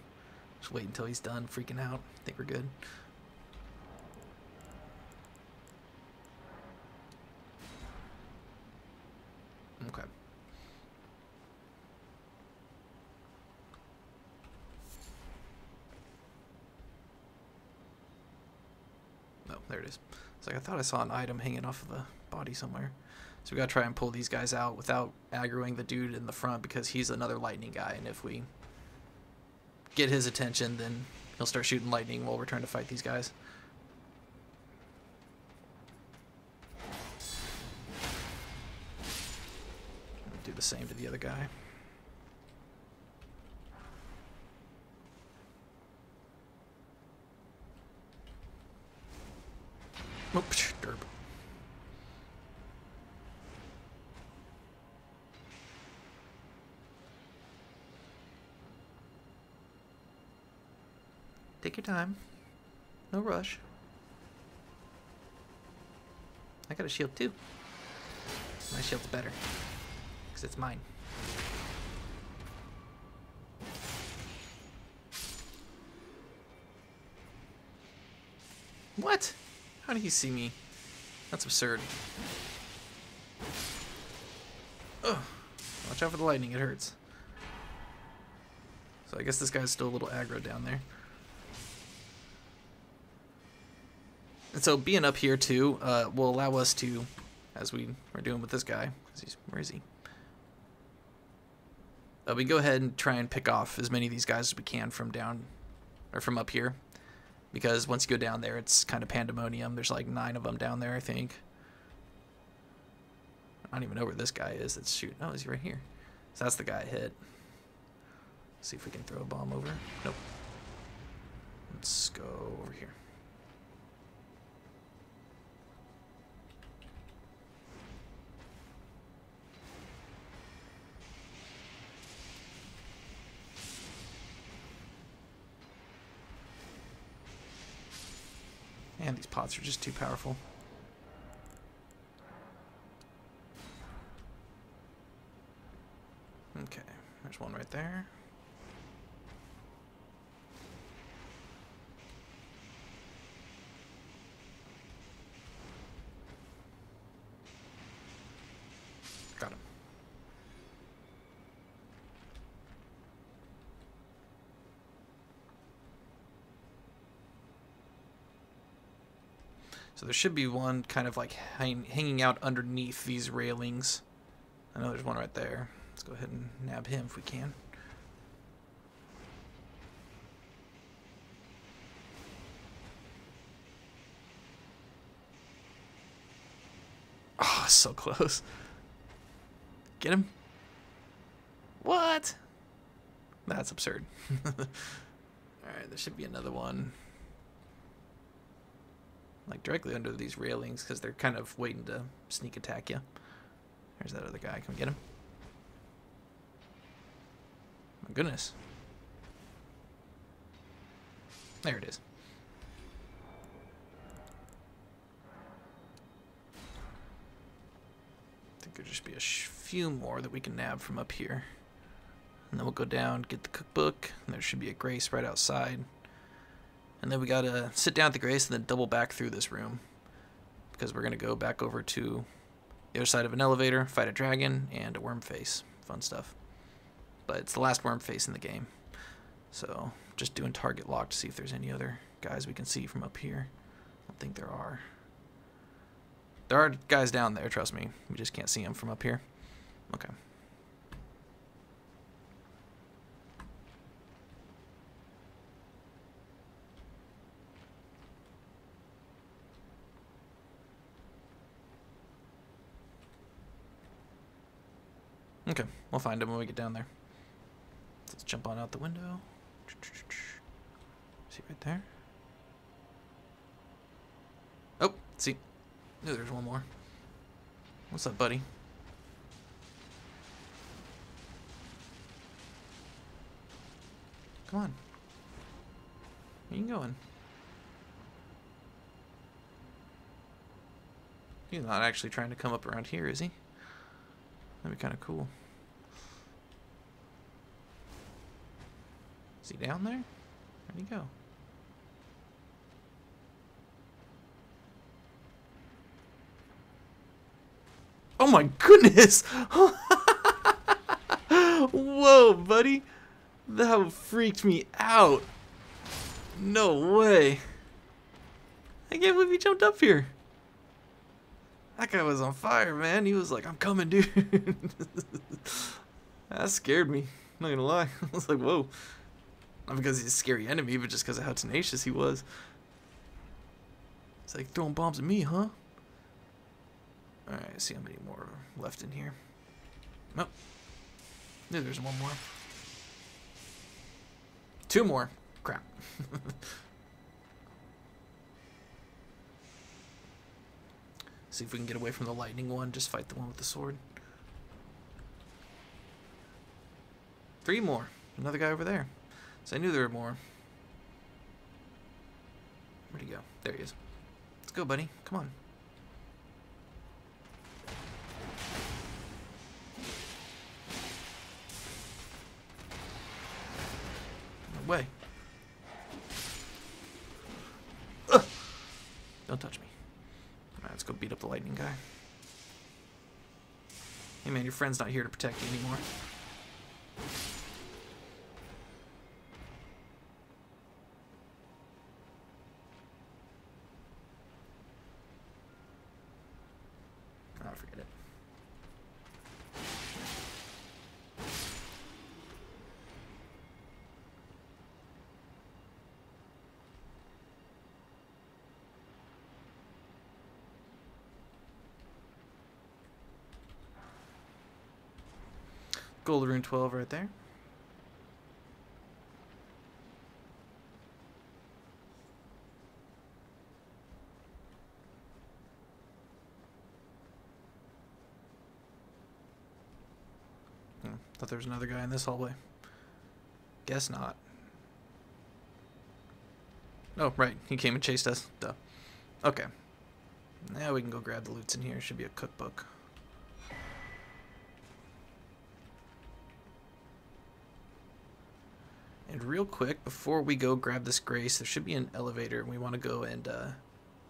just wait until he's done freaking out. I think we're good. Okay. Oh, there it is. It's like I thought I saw an item hanging off of a body somewhere. So we gotta try and pull these guys out without aggroing the dude in the front because he's another lightning guy, and if we get his attention, then he'll start shooting lightning while we're trying to fight these guys. Do the same to the other guy. Oops, derp. Take your time. No rush. I got a shield too. My shield's better. Because it's mine. What? How did he see me? That's absurd. Ugh. Watch out for the lightning, it hurts. So I guess this guy's still a little aggro down there. And so being up here too will allow us to, as we are doing with this guy, where is he? We go ahead and try and pick off as many of these guys as we can from down, or from up here. Because once you go down there, it's kind of pandemonium. There's like 9 of them down there, I think. I don't even know where this guy is that's shooting. Oh, is he right here? So that's the guy I hit. Let's see if we can throw a bomb over. Nope. Let's go over here. And these pots are just too powerful. Okay, there's one right there. Got him. So there should be one kind of like hanging out underneath these railings. I know there's one right there. Let's go ahead and nab him if we can. Oh, so close. Get him. What? That's absurd. Alright, there should be another one. Like directly under these railings because they're kind of waiting to sneak attack you. There's that other guy. Can we get him? My goodness. There it is. I think there'll just be a few more that we can nab from up here. And then we'll go down, get the cookbook, and there should be a grace right outside. And then we gotta sit down at the grace and then double back through this room. Because we're gonna go back over to the other side of an elevator, fight a dragon, and a worm face. Fun stuff. But it's the last worm face in the game. So, just doing target lock to see if there's any other guys we can see from up here. I don't think there are. There are guys down there, trust me. We just can't see them from up here. Okay. Okay, we'll find him when we get down there. Let's jump on out the window. See right there? Oh, see. Oh, there's one more. What's up, buddy? Come on. Where you going? He's not actually trying to come up around here, is he? That'd be kind of cool. Is he down there? Where'd he go? Oh my goodness! Whoa, buddy! That freaked me out. No way. I can't believe he jumped up here. That guy was on fire, man. He was like, I'm coming, dude. That scared me. I'm not gonna lie. I was like, whoa. Not because he's a scary enemy, but just because of how tenacious he was. It's like throwing bombs at me, huh? Alright, see how many more left in here. Nope. Yeah, there's one more. Two more. Crap. See if we can get away from the lightning one. Just fight the one with the sword. Three more. Another guy over there. So I knew there were more. Where'd he go? There he is. Let's go, buddy. Come on. No way. Ugh. Don't touch me. Alright, let's go beat up the lightning guy. Hey man, your friend's not here to protect you anymore. Oh, forget it. Gold rune 12 right there. Thought there was another guy in this hallway. Guess not. Oh, right. He came and chased us. Duh. Okay. Now we can go grab the loots in here. Should be a cookbook. And real quick, before we go grab this grace, there should be an elevator, and we want to go and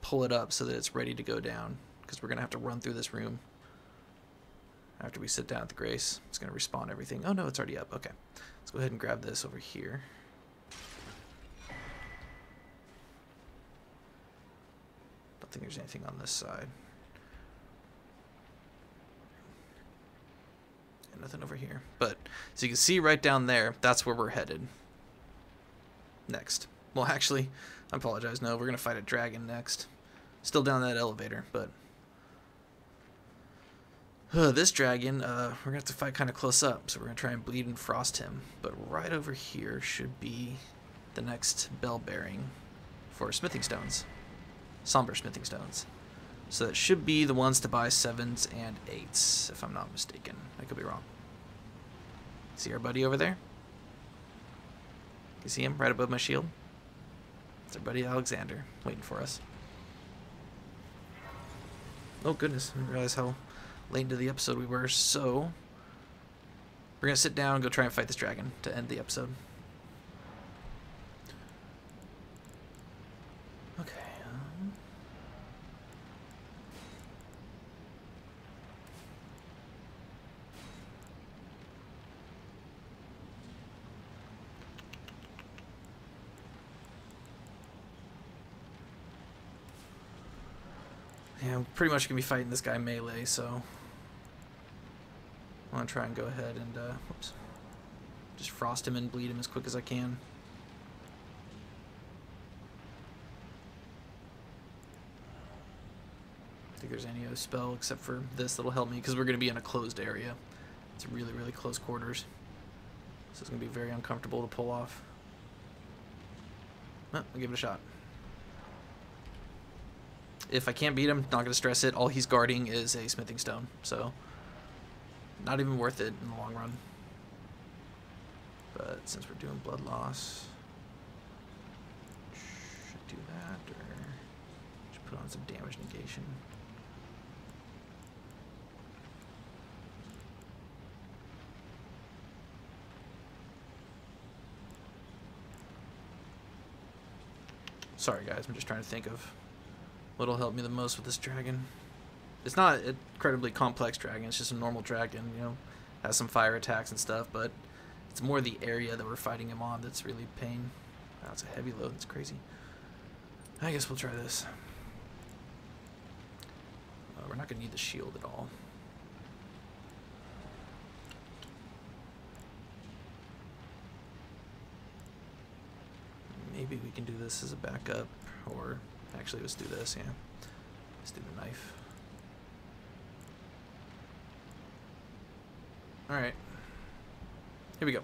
pull it up so that it's ready to go down, because we're going to have to run through this room after we sit down at the grace. It's going to respawn everything. Oh no, it's already up. Okay. Let's go ahead and grab this over here. Don't think there's anything on this side. And nothing over here. But, so you can see right down there, that's where we're headed. Next. Well, actually, I apologize. No, we're going to fight a dragon next. Still down that elevator, but... this dragon, we're going to have to fight kind of close up, so we're going to try and bleed and frost him. But right over here should be the next bell bearing for smithing stones. Somber smithing stones. So that should be the ones to buy 7s and 8s, if I'm not mistaken. I could be wrong. See our buddy over there? You see him right above my shield? It's our buddy Alexander, waiting for us. Oh goodness, I didn't realize how late into the episode we were, so we're gonna sit down and go try and fight this dragon to end the episode. Okay. Yeah, I'm pretty much gonna be fighting this guy melee, so I want to try and go ahead and whoops, just frost him and bleed him as quick as I can. I think there's any other spell except for this that'll help me, because we're gonna be in a closed area. It's really, really close quarters, so it's gonna be very uncomfortable to pull off. Well, I'll give it a shot. If I can't beat him, not going to stress it. All he's guarding is a smithing stone, so not even worth it in the long run. But since we're doing blood loss, should do that, or should put on some damage negation. Sorry guys, I'm just trying to think of what'll help me the most with this dragon. It's not an incredibly complex dragon, it's just a normal dragon, you know, has some fire attacks and stuff, but it's more the area that we're fighting him on that's really pain. Wow, it's a heavy load, that's crazy. I guess we'll try this. We're not gonna need the shield at all. Maybe we can do this as a backup, or actually let's do this, yeah. Let's do the knife. Alright. Here we go.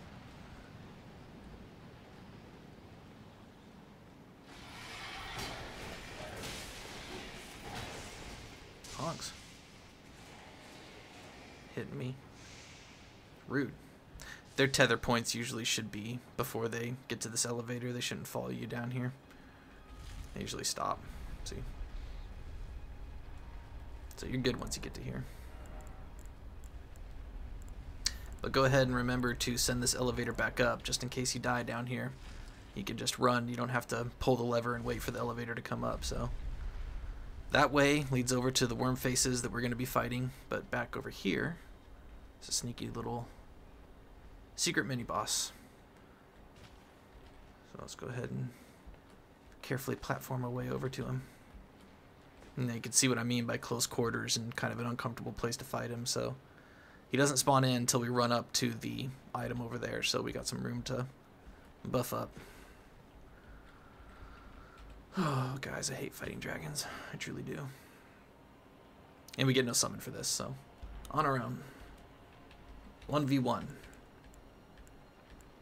Hogs. Hitting me. Rude. Their tether points usually should be before they get to this elevator. They shouldn't follow you down here. They usually stop. See? So you're good once you get to here. But go ahead and remember to send this elevator back up just in case you die down here. You can just run. You don't have to pull the lever and wait for the elevator to come up. So that way leads over to the worm faces that we're going to be fighting. But back over here is a sneaky little secret mini boss. So let's go ahead and carefully platform our way over to him. And you can see what I mean by close quarters and kind of an uncomfortable place to fight him. So he doesn't spawn in until we run up to the item over there. So we got some room to buff up. Oh, guys, I hate fighting dragons. I truly do. And we get no summon for this, so on our own. 1v1.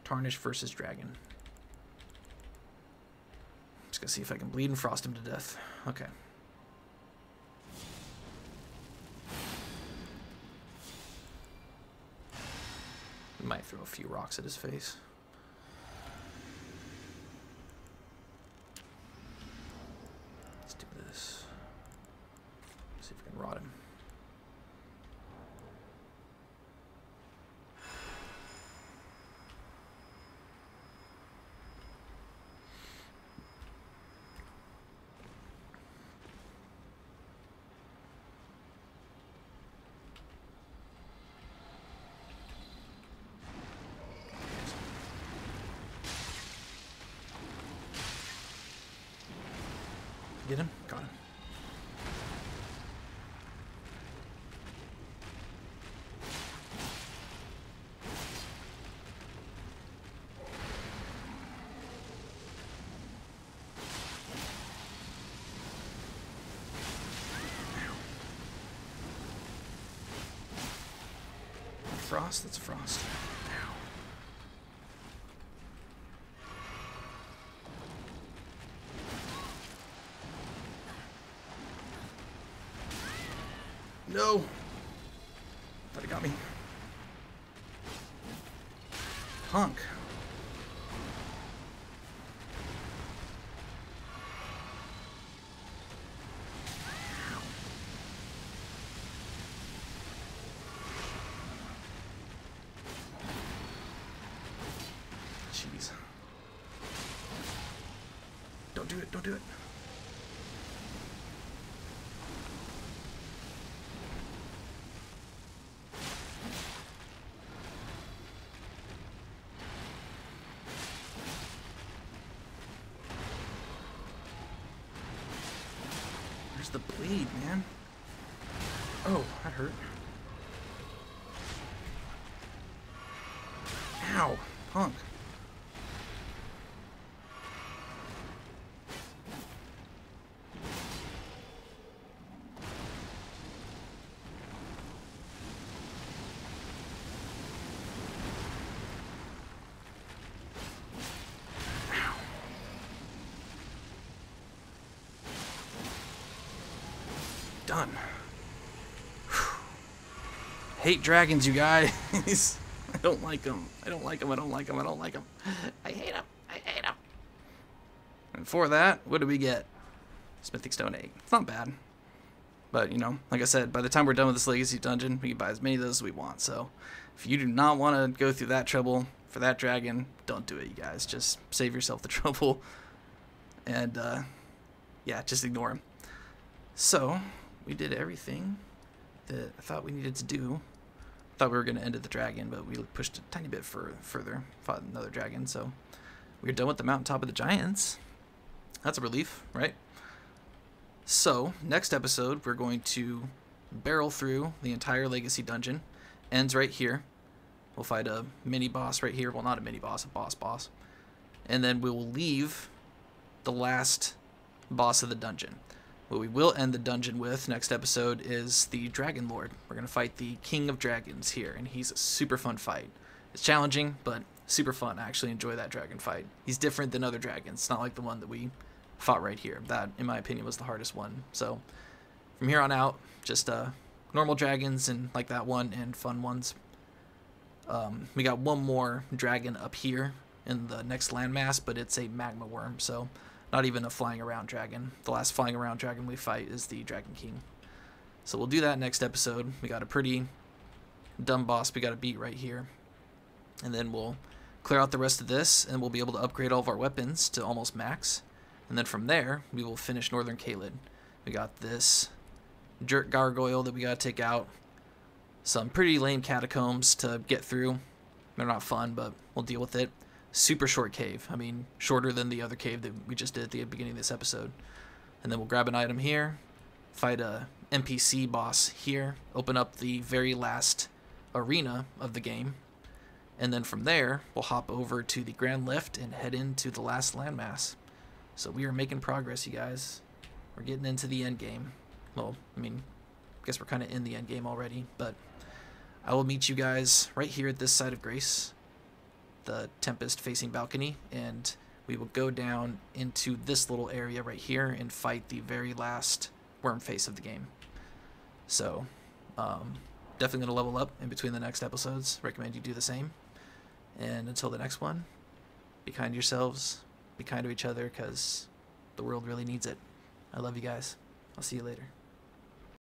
Tarnished versus dragon. Just gonna see if I can bleed and frost him to death. Okay. Might throw a few rocks at his face. Let's do this. Rot him. Get him? Got him. Frost? That's frost. No! Thought he got me. Punk. Jeez. Don't do it, don't do it. The bleed, man. Oh, that hurt. Ow, punk. Done. Hate dragons, you guys. I don't like them. I don't like them. I don't like them. I don't like them. I hate them. I hate them. And for that, what do we get? Smithing Stone 8. It's not bad. But, you know, like I said, by the time we're done with this Legacy dungeon, we can buy as many of those as we want. So, if you do not want to go through that trouble for that dragon, don't do it, you guys. Just save yourself the trouble. And, yeah, just ignore him. So, we did everything that I thought we needed to do. I thought we were going to end at the dragon, but we pushed a tiny bit further, fought another dragon, so we're done with the Mountaintop of the Giants. That's a relief, right? So, next episode, we're going to barrel through the entire Legacy dungeon. Ends right here. We'll fight a mini-boss right here. Well, not a mini-boss, a boss. And then we will leave the last boss of the dungeon. What we will end the dungeon with next episode is the Dragon Lord. We're going to fight the King of Dragons here, and he's a super fun fight. It's challenging, but super fun. I actually enjoy that dragon fight. He's different than other dragons. It's not like the one that we fought right here. That, in my opinion, was the hardest one. So, from here on out, just normal dragons and like that one and fun ones. We got one more dragon up here in the next landmass, but it's a magma worm, so not even a flying around dragon. The last flying around dragon we fight is the Dragon King. So we'll do that next episode. We got a pretty dumb boss we got to beat right here. And then we'll clear out the rest of this, and we'll be able to upgrade all of our weapons to almost max. And then from there, we will finish Northern Caelid. We got this jerk gargoyle that we got to take out. Some pretty lame catacombs to get through. They're not fun, but we'll deal with it. Super short cave. I mean, shorter than the other cave that we just did at the beginning of this episode. And then we'll grab an item here, fight a NPC boss here, open up the very last arena of the game, and then from there, we'll hop over to the Grand Lift and head into the last landmass. So we are making progress, you guys. We're getting into the end game. Well, I mean, I guess we're kind of in the end game already, but I will meet you guys right here at this side of Grace, the Tempest-facing balcony, and we will go down into this little area right here and fight the very last worm face of the game. So, definitely going to level up in between the next episodes. Recommend you do the same. And until the next one, be kind to yourselves, be kind to each other, because the world really needs it. I love you guys. I'll see you later.